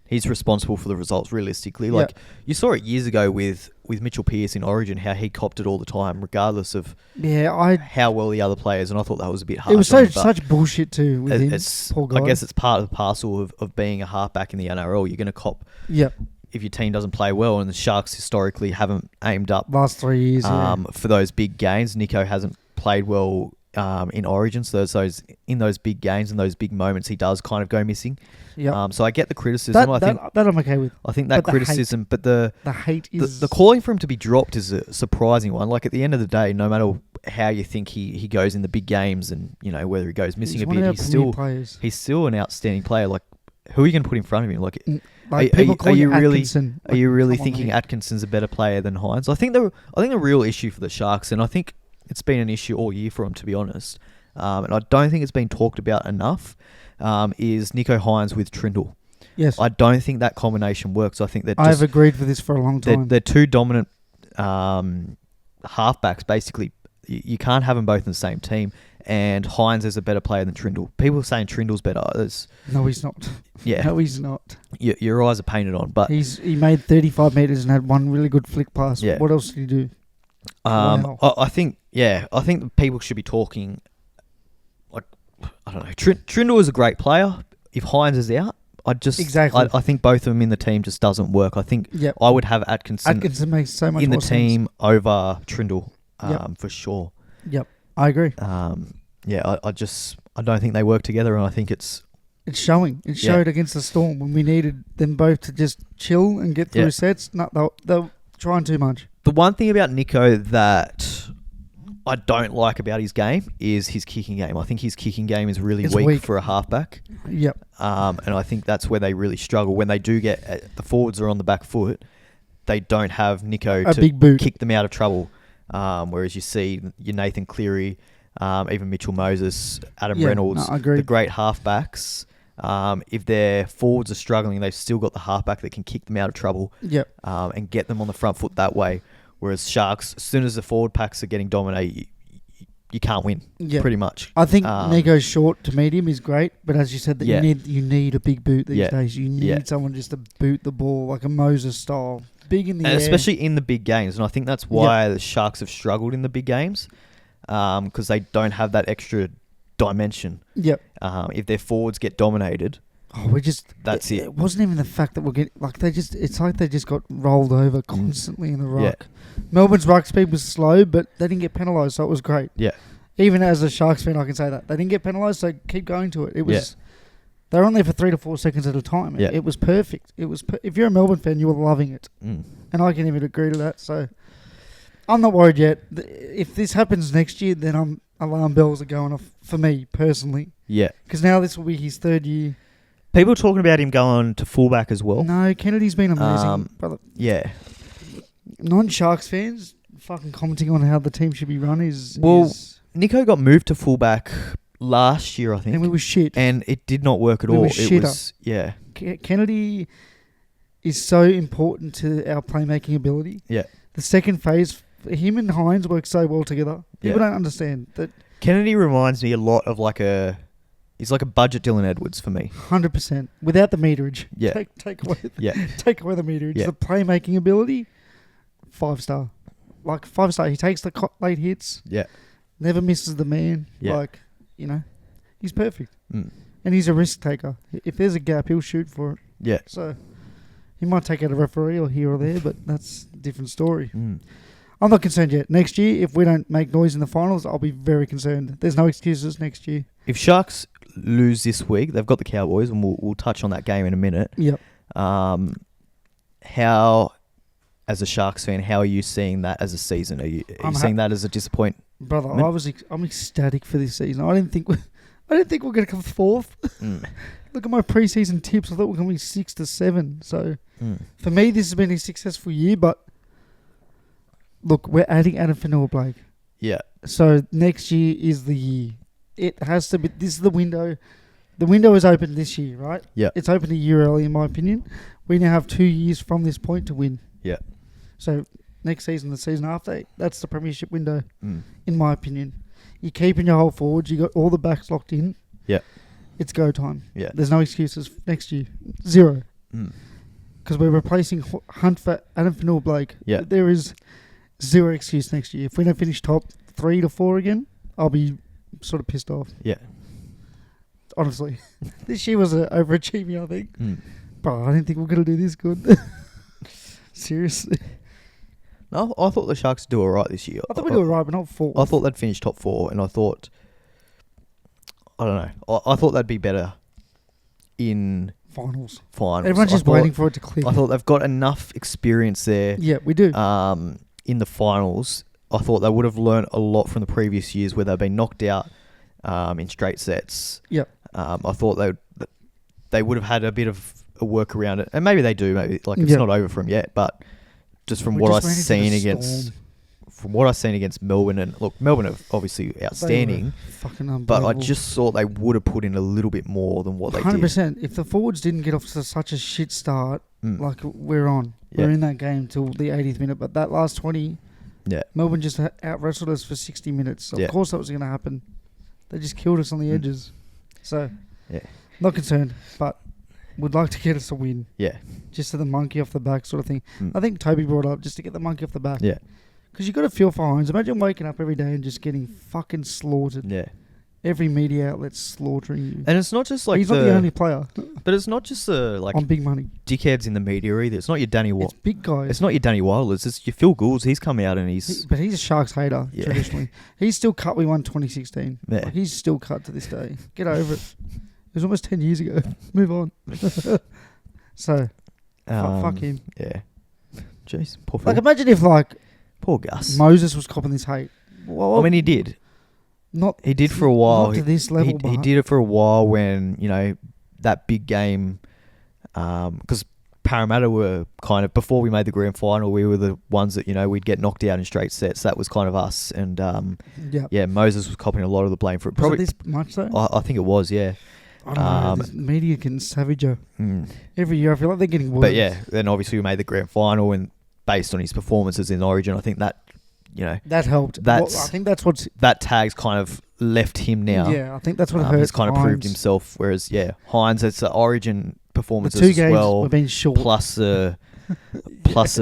[SPEAKER 1] he's responsible for the results realistically.
[SPEAKER 2] Yep.
[SPEAKER 1] Like you saw it years ago with Mitchell Pearce in Origin, how he copped it all the time, regardless of
[SPEAKER 2] Yeah,
[SPEAKER 1] how well the other players. And I thought that was a bit harsh.
[SPEAKER 2] it was
[SPEAKER 1] on him, but
[SPEAKER 2] such bullshit too with him.
[SPEAKER 1] it's,
[SPEAKER 2] Poor guy.
[SPEAKER 1] I guess it's part of the parcel of being a halfback in the NRL. You're going to cop
[SPEAKER 2] Yep.
[SPEAKER 1] if your team doesn't play well, and the Sharks historically haven't aimed up
[SPEAKER 2] Last 3 years.
[SPEAKER 1] for those big games. Nicho hasn't played well in Origin, so those in those big games and those big moments, he does kind of go missing.
[SPEAKER 2] Yep.
[SPEAKER 1] So I get the criticism.
[SPEAKER 2] that I'm okay with.
[SPEAKER 1] I think that
[SPEAKER 2] but the hate-
[SPEAKER 1] criticism, but the
[SPEAKER 2] hate is
[SPEAKER 1] calling for him to be dropped is a surprising one. Like at the end of the day, no matter how you think he goes in the big games, and whether he goes missing
[SPEAKER 2] He's
[SPEAKER 1] a
[SPEAKER 2] one of
[SPEAKER 1] bit,
[SPEAKER 2] our
[SPEAKER 1] he's
[SPEAKER 2] premier
[SPEAKER 1] still
[SPEAKER 2] players.
[SPEAKER 1] he's still an outstanding player. Like, who are you going to put in front of him? Like,
[SPEAKER 2] Like
[SPEAKER 1] are
[SPEAKER 2] people
[SPEAKER 1] you
[SPEAKER 2] calling
[SPEAKER 1] really
[SPEAKER 2] Atkinson.
[SPEAKER 1] are you really
[SPEAKER 2] come on,
[SPEAKER 1] thinking
[SPEAKER 2] mate.
[SPEAKER 1] Atkinson's a better player than Hynes? I think the real issue for the Sharks, and I think it's been an issue all year for them, to be honest, and I don't think it's been talked about enough, is Nicho Hynes with Trindle.
[SPEAKER 2] Yes,
[SPEAKER 1] I don't think that combination works. I think that
[SPEAKER 2] I've agreed for this for a long time.
[SPEAKER 1] they're two dominant halfbacks. Basically, you can't have them both in the same team. And Hynes is a better player than Trindle. People are saying Trindle's better.
[SPEAKER 2] No, he's not.
[SPEAKER 1] Yeah,
[SPEAKER 2] No, he's not.
[SPEAKER 1] your eyes are painted on. But
[SPEAKER 2] He made 35 metres and had one really good flick pass.
[SPEAKER 1] Yeah.
[SPEAKER 2] What else did he do? Wow.
[SPEAKER 1] I think that people should be talking. Like, I don't know. Trindle is a great player. If Hynes is out,
[SPEAKER 2] Exactly.
[SPEAKER 1] I think both of them in the team just doesn't work. I think
[SPEAKER 2] Yep.
[SPEAKER 1] I would have Atkinson
[SPEAKER 2] Atkinson makes so much
[SPEAKER 1] in the
[SPEAKER 2] more
[SPEAKER 1] team over Trindle,
[SPEAKER 2] Yep.
[SPEAKER 1] for sure.
[SPEAKER 2] sense. Yep, I agree.
[SPEAKER 1] I don't think they work together, and I think it's
[SPEAKER 2] It's showing. It
[SPEAKER 1] Yeah.
[SPEAKER 2] showed against the Storm when we needed them both to just chill and get through
[SPEAKER 1] Yeah.
[SPEAKER 2] sets. No, they're trying too much.
[SPEAKER 1] the one thing about Nicho that I don't like about his game is his kicking game. I think his kicking game is really
[SPEAKER 2] It's
[SPEAKER 1] weak
[SPEAKER 2] weak.
[SPEAKER 1] for a halfback.
[SPEAKER 2] Yep.
[SPEAKER 1] And I think that's where they really struggle. When they do get the forwards are on the back foot, they don't have Nicho
[SPEAKER 2] A
[SPEAKER 1] to
[SPEAKER 2] big boot.
[SPEAKER 1] kick them out of trouble. Whereas you see your Nathan Cleary, even Mitchell Moses, Adam
[SPEAKER 2] Yeah,
[SPEAKER 1] Reynolds,
[SPEAKER 2] no, I agree.
[SPEAKER 1] the great halfbacks. If their forwards are struggling, they've still got the halfback that can kick them out of trouble
[SPEAKER 2] Yep.
[SPEAKER 1] and get them on the front foot that way. Whereas Sharks, as soon as the forward packs are getting dominated, you can't win,
[SPEAKER 2] Yep.
[SPEAKER 1] pretty much.
[SPEAKER 2] I think
[SPEAKER 1] Um,
[SPEAKER 2] Nico's short to medium is great, but as you said, that
[SPEAKER 1] Yeah.
[SPEAKER 2] you need a big boot these
[SPEAKER 1] Yeah.
[SPEAKER 2] days. You need
[SPEAKER 1] Yeah.
[SPEAKER 2] someone just to boot the ball like a Moses style, big in the
[SPEAKER 1] And
[SPEAKER 2] air.
[SPEAKER 1] especially in the big games. And I think that's why the Sharks have struggled in the big games, because they don't have that extra dimension.
[SPEAKER 2] Yep.
[SPEAKER 1] If their forwards get dominated,
[SPEAKER 2] Oh, we just
[SPEAKER 1] That's it.
[SPEAKER 2] It wasn't even the fact that we're getting like it's like they just got rolled over constantly in the ruck. Melbourne's ruck speed was slow, but they didn't get penalised, so it was great.
[SPEAKER 1] Yeah.
[SPEAKER 2] Even as a Sharks fan, I can say that they didn't get penalised, so keep going to it. It was they were on there for 3 to 4 seconds at a time.
[SPEAKER 1] Yeah.
[SPEAKER 2] It was perfect. It was if you're a Melbourne fan, you were loving it,
[SPEAKER 1] Mm.
[SPEAKER 2] and I can even agree to that. So I'm not worried yet. If this happens next year, then alarm bells are going off for me personally,
[SPEAKER 1] Yeah.
[SPEAKER 2] because now this will be his 3rd year.
[SPEAKER 1] People are talking about him going to fullback as well.
[SPEAKER 2] No, Kennedy's been amazing,
[SPEAKER 1] Um,
[SPEAKER 2] brother.
[SPEAKER 1] Yeah.
[SPEAKER 2] Non-Sharks fans fucking commenting on how the team should be run is
[SPEAKER 1] Nicho got moved to fullback last year, I think.
[SPEAKER 2] and we were shit.
[SPEAKER 1] And it did not work at
[SPEAKER 2] We
[SPEAKER 1] all.
[SPEAKER 2] were
[SPEAKER 1] It
[SPEAKER 2] shitter.
[SPEAKER 1] was, yeah.
[SPEAKER 2] Kennedy is so important to our playmaking ability.
[SPEAKER 1] Yeah.
[SPEAKER 2] The second phase, him and Hynes work so well together. People
[SPEAKER 1] Yeah.
[SPEAKER 2] don't understand that.
[SPEAKER 1] Kennedy reminds me a lot of he's like a budget Dylan Edwards for me.
[SPEAKER 2] 100% without the meterage.
[SPEAKER 1] Yeah.
[SPEAKER 2] Take away.
[SPEAKER 1] Yeah.
[SPEAKER 2] Take away the meterage.
[SPEAKER 1] Yeah.
[SPEAKER 2] The playmaking ability, 5-star. Like 5-star. He takes the late hits.
[SPEAKER 1] Yeah.
[SPEAKER 2] Never misses the man.
[SPEAKER 1] Yeah.
[SPEAKER 2] He's perfect.
[SPEAKER 1] Mm.
[SPEAKER 2] And he's a risk taker. If there's a gap, he'll shoot for it.
[SPEAKER 1] Yeah.
[SPEAKER 2] So he might take out a referee or here or there, but that's a different story.
[SPEAKER 1] Mm.
[SPEAKER 2] I'm not concerned yet. Next year, if we don't make noise in the finals, I'll be very concerned. There's no excuses next year.
[SPEAKER 1] If Sharks lose this week, they've got the Cowboys, and we'll touch on that game in a minute.
[SPEAKER 2] Yep.
[SPEAKER 1] How, as a Sharks fan, how are you seeing that as a season? Are you seeing that as a disappointment?
[SPEAKER 2] Brother, I'm ecstatic for this season. I didn't think we're going to come 4th.
[SPEAKER 1] Mm.
[SPEAKER 2] Look at my preseason tips. I thought we were going to be 6 to 7. So for me, this has been a successful year. But look, we're adding Adam Fanua-Blake.
[SPEAKER 1] Yeah.
[SPEAKER 2] So next year is the year. It has to be. This is the window. The window is open this year, right?
[SPEAKER 1] Yeah.
[SPEAKER 2] It's open a year early, in my opinion. We now have 2 years from this point to win.
[SPEAKER 1] Yeah.
[SPEAKER 2] So next season, the season after, that's the premiership window,
[SPEAKER 1] Mm.
[SPEAKER 2] in my opinion. You're keeping your whole forwards. You got all the backs locked in.
[SPEAKER 1] Yeah.
[SPEAKER 2] It's go time.
[SPEAKER 1] Yeah.
[SPEAKER 2] There's no excuses next year. 0.
[SPEAKER 1] Mm.
[SPEAKER 2] Because we're replacing Hunt for Adam Fanua-Blake.
[SPEAKER 1] Yeah.
[SPEAKER 2] There is 0 excuse next year. If we don't finish top 3 to 4 again, I'll be sort of pissed off.
[SPEAKER 1] Yeah.
[SPEAKER 2] Honestly. This year was overachieving, I think.
[SPEAKER 1] Mm.
[SPEAKER 2] Bro, I didn't think we were going to do this good. Seriously.
[SPEAKER 1] No, I thought the Sharks would do all right this year.
[SPEAKER 2] I thought we were right, but not 4.
[SPEAKER 1] I thought they'd finish top 4, and I thought, I don't know, I thought they'd be better in
[SPEAKER 2] finals.
[SPEAKER 1] I
[SPEAKER 2] Everyone's just
[SPEAKER 1] thought-
[SPEAKER 2] waiting for it to click.
[SPEAKER 1] I thought they've got enough experience there
[SPEAKER 2] Yeah, we do.
[SPEAKER 1] in the finals I thought they would have learnt a lot from the previous years where they've been knocked out in straight sets.
[SPEAKER 2] Yep.
[SPEAKER 1] I thought they would have had a bit of a work around it, and maybe they do. Maybe like it's
[SPEAKER 2] Yep.
[SPEAKER 1] not over for them yet, but just from
[SPEAKER 2] We
[SPEAKER 1] what
[SPEAKER 2] just
[SPEAKER 1] I've
[SPEAKER 2] ran into
[SPEAKER 1] seen
[SPEAKER 2] the
[SPEAKER 1] against.
[SPEAKER 2] storm.
[SPEAKER 1] From what I've seen against Melbourne, and look, Melbourne are obviously
[SPEAKER 2] They were
[SPEAKER 1] outstanding,
[SPEAKER 2] fucking
[SPEAKER 1] but I
[SPEAKER 2] unbelievable.
[SPEAKER 1] just thought they would have put in a little bit more than what they
[SPEAKER 2] 100%.
[SPEAKER 1] did.
[SPEAKER 2] If the forwards didn't get off to such a shit start,
[SPEAKER 1] Mm.
[SPEAKER 2] like we're on.
[SPEAKER 1] Yeah.
[SPEAKER 2] We're in that game till the 80th minute, but that last 20,
[SPEAKER 1] Yeah.
[SPEAKER 2] Melbourne just out wrestled us for 60 minutes. Of
[SPEAKER 1] Yeah.
[SPEAKER 2] course that was going to happen. They just killed us on the
[SPEAKER 1] Mm.
[SPEAKER 2] edges. So,
[SPEAKER 1] Yeah.
[SPEAKER 2] not concerned, but would like to get us a win.
[SPEAKER 1] Yeah.
[SPEAKER 2] Just to the monkey off the back sort of thing.
[SPEAKER 1] Mm.
[SPEAKER 2] I think Toby brought up just to get the monkey off the back.
[SPEAKER 1] Yeah.
[SPEAKER 2] Because you got to feel for Hynes. Imagine waking up every day and just getting fucking slaughtered.
[SPEAKER 1] Yeah.
[SPEAKER 2] Every media outlet's slaughtering you.
[SPEAKER 1] And it's not just like
[SPEAKER 2] He's not the only player
[SPEAKER 1] but it's not just the like
[SPEAKER 2] on big money.
[SPEAKER 1] dickheads in the media either. It's not your Danny
[SPEAKER 2] It's big guys.
[SPEAKER 1] It's not your Danny Wilders. It's your Phil Goulds. He's come out and he's
[SPEAKER 2] But he's a Sharks hater,
[SPEAKER 1] Yeah.
[SPEAKER 2] traditionally. He's still cut. We won 2016.
[SPEAKER 1] Yeah.
[SPEAKER 2] Like, he's still cut to this day. Get over it. It was almost 10 years ago. Move on. So, fuck him.
[SPEAKER 1] Yeah. Jeez, poor Phil.
[SPEAKER 2] Like, imagine if, like,
[SPEAKER 1] Poor Gus.
[SPEAKER 2] Moses was copping this hate. Well,
[SPEAKER 1] I mean, he did.
[SPEAKER 2] not
[SPEAKER 1] He did for a while.
[SPEAKER 2] Not to this level,
[SPEAKER 1] He
[SPEAKER 2] but
[SPEAKER 1] did it for a while when, you know, that big game, because Parramatta were kind of, before we made the grand final, we were the ones that, you know, we'd get knocked out in straight sets. That was kind of us. And,
[SPEAKER 2] yeah.
[SPEAKER 1] yeah, Moses was copying a lot of the blame for it.
[SPEAKER 2] Was it
[SPEAKER 1] Probably,
[SPEAKER 2] this much, though?
[SPEAKER 1] I think it was, yeah.
[SPEAKER 2] I don't know. This media can savage her.
[SPEAKER 1] Mm.
[SPEAKER 2] Every year, I feel like they're getting worse.
[SPEAKER 1] But yeah, then obviously we made the grand final, and based on his performances in Origin, I think that, you know,
[SPEAKER 2] That helped.
[SPEAKER 1] That's-
[SPEAKER 2] I think that's what's...
[SPEAKER 1] that tag's kind of left him now.
[SPEAKER 2] Yeah, I think that's what hurt
[SPEAKER 1] He's kind of proved
[SPEAKER 2] Hynes.
[SPEAKER 1] himself. Whereas, yeah, Hynes, it's the Origin
[SPEAKER 2] The
[SPEAKER 1] performances
[SPEAKER 2] two
[SPEAKER 1] as
[SPEAKER 2] games
[SPEAKER 1] well,
[SPEAKER 2] have been short.
[SPEAKER 1] plus the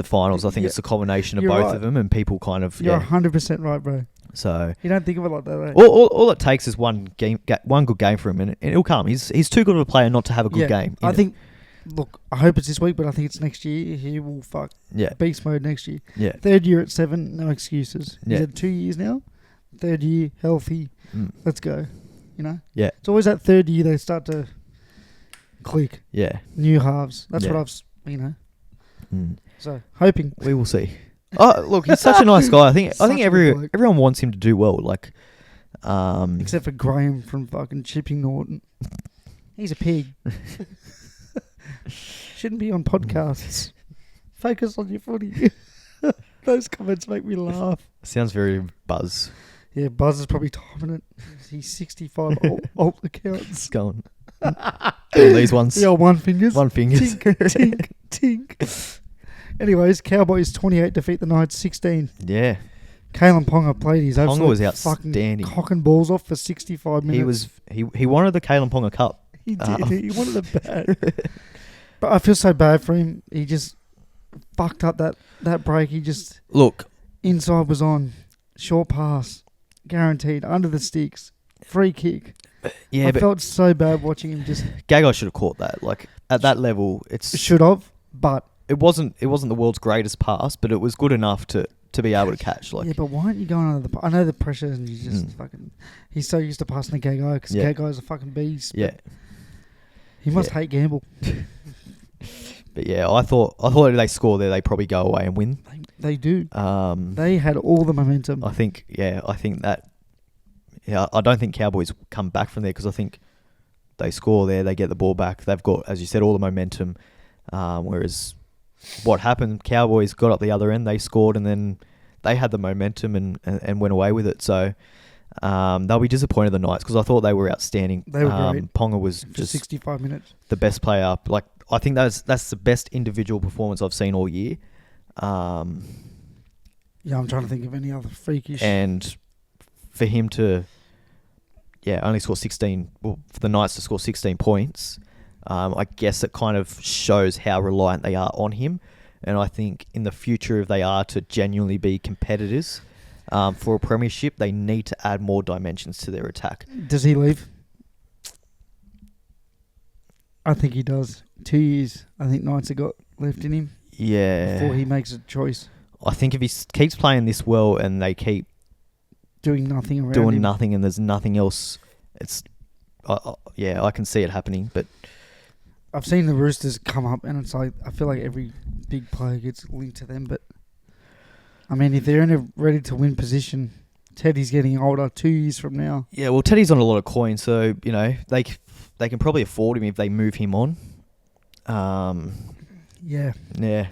[SPEAKER 1] finals. I think
[SPEAKER 2] Yeah.
[SPEAKER 1] it's a combination of
[SPEAKER 2] You're
[SPEAKER 1] both
[SPEAKER 2] right.
[SPEAKER 1] of them, and people kind of
[SPEAKER 2] You're
[SPEAKER 1] yeah.
[SPEAKER 2] 100% right, bro.
[SPEAKER 1] So
[SPEAKER 2] You don't think of it like that, eh?
[SPEAKER 1] all it takes is one good game for him, and it'll come. He's too good of a player not to have a good game.
[SPEAKER 2] I think... Look, I hope it's this week, but I think it's next year. He will fuck
[SPEAKER 1] Yeah,
[SPEAKER 2] beast mode next year.
[SPEAKER 1] yeah,
[SPEAKER 2] Third year at 7, no excuses.
[SPEAKER 1] Yeah.
[SPEAKER 2] He's had 2 years now. Third year, healthy.
[SPEAKER 1] mm,
[SPEAKER 2] Let's go. You know?
[SPEAKER 1] yeah,
[SPEAKER 2] It's always that third year they start to click.
[SPEAKER 1] yeah.
[SPEAKER 2] New halves. That's
[SPEAKER 1] Yeah.
[SPEAKER 2] what you know.
[SPEAKER 1] Mm.
[SPEAKER 2] So, hoping.
[SPEAKER 1] We will see. Oh, look, he's such a nice guy. I think
[SPEAKER 2] Such a good bloke.
[SPEAKER 1] everyone wants him to do well. Like,
[SPEAKER 2] Except for Graham from fucking Chipping Norton. He's a pig. Shouldn't be on podcasts. Focus on your footy. Those comments make me laugh.
[SPEAKER 1] sounds very Buzz.
[SPEAKER 2] Yeah, Buzz is probably timing it. He's 65 alt accounts.
[SPEAKER 1] Going. Doing these ones.
[SPEAKER 2] The old one fingers.
[SPEAKER 1] One fingers.
[SPEAKER 2] Tink, tink, tink. Anyways, Cowboys 28 defeat the Knights 16.
[SPEAKER 1] Yeah.
[SPEAKER 2] Kalen Ponga played his
[SPEAKER 1] Ponga
[SPEAKER 2] absolute
[SPEAKER 1] was
[SPEAKER 2] fucking
[SPEAKER 1] outstanding.
[SPEAKER 2] cocking balls off for 65 minutes.
[SPEAKER 1] He wanted the Kalen Ponga Cup.
[SPEAKER 2] He did. He wanted it bad. But I feel so bad for him. He just fucked up that break. He just...
[SPEAKER 1] Look,
[SPEAKER 2] Inside was on. Short pass. Guaranteed. Under the sticks. Free kick.
[SPEAKER 1] yeah,
[SPEAKER 2] I
[SPEAKER 1] but
[SPEAKER 2] felt so bad watching him just...
[SPEAKER 1] Gagai should have caught that. Like at that level,
[SPEAKER 2] Should have, but...
[SPEAKER 1] it wasn't the world's greatest pass, but it was good enough to be able to catch. Like
[SPEAKER 2] Yeah, but why aren't you going under the... I know the pressure and you just
[SPEAKER 1] Mm.
[SPEAKER 2] fucking... He's so used to passing to Gagai because
[SPEAKER 1] Yeah.
[SPEAKER 2] Gagai's a fucking beast. but
[SPEAKER 1] yeah,
[SPEAKER 2] He must
[SPEAKER 1] Yeah.
[SPEAKER 2] hate gamble.
[SPEAKER 1] but yeah, I thought if they score there, they probably go away and win.
[SPEAKER 2] They do.
[SPEAKER 1] I
[SPEAKER 2] They had all the momentum.
[SPEAKER 1] think that. Yeah, I don't think Cowboys come back from there because I think they score there, they get the ball back. They've got, as you said, all the momentum. Whereas what happened, Cowboys got up the other end, they scored, and then they had the momentum and went away with it. So they'll be disappointed the Knights because I thought they were outstanding.
[SPEAKER 2] They were great.
[SPEAKER 1] Ponga was
[SPEAKER 2] For
[SPEAKER 1] just
[SPEAKER 2] 65 minutes.
[SPEAKER 1] the best player. Like I think that's the best individual performance I've seen all year.
[SPEAKER 2] Yeah, I'm trying to think of any other freakish...
[SPEAKER 1] And for him to, only score 16, well, for the Knights to score 16 points, I guess it kind of shows how reliant they are on him. And I think in the future, if they are to genuinely be competitors for a premiership, they need to add more dimensions to their attack.
[SPEAKER 2] Does he leave? I think he does. 2 years. I think Knights have got left in him
[SPEAKER 1] Yeah.
[SPEAKER 2] before he makes a choice.
[SPEAKER 1] I think if he keeps playing this well and they keep
[SPEAKER 2] Doing nothing around
[SPEAKER 1] doing
[SPEAKER 2] him.
[SPEAKER 1] nothing and there's nothing else, it's... I can see it happening, but...
[SPEAKER 2] I've seen the Roosters come up and it's like, I feel like every big player gets linked to them, but I mean, if they're in a ready-to-win position, Teddy's getting older 2 years from now.
[SPEAKER 1] Yeah, well, Teddy's on a lot of coin, so, you know, they can probably afford him if they move him on.
[SPEAKER 2] Yeah.
[SPEAKER 1] Yeah.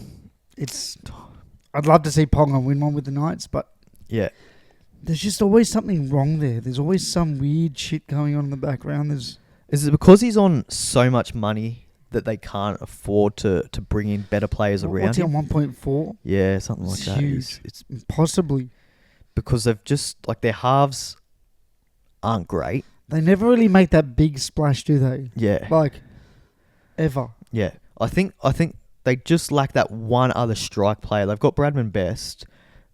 [SPEAKER 2] I'd love to see Ponga win one with the Knights, but
[SPEAKER 1] Yeah.
[SPEAKER 2] there's just always something wrong there. There's always some weird shit going on in the background.
[SPEAKER 1] Is it because he's on so much money that they can't afford to bring in better players around
[SPEAKER 2] What's he
[SPEAKER 1] him?
[SPEAKER 2] on, 1.4?
[SPEAKER 1] Yeah, something like
[SPEAKER 2] It's
[SPEAKER 1] that.
[SPEAKER 2] huge.
[SPEAKER 1] It's
[SPEAKER 2] Possibly.
[SPEAKER 1] because they've just, like, their halves aren't great.
[SPEAKER 2] They never really make that big splash, do they?
[SPEAKER 1] Yeah.
[SPEAKER 2] Like, ever.
[SPEAKER 1] Yeah. I think they just lack that one other strike player. They've got Bradman Best,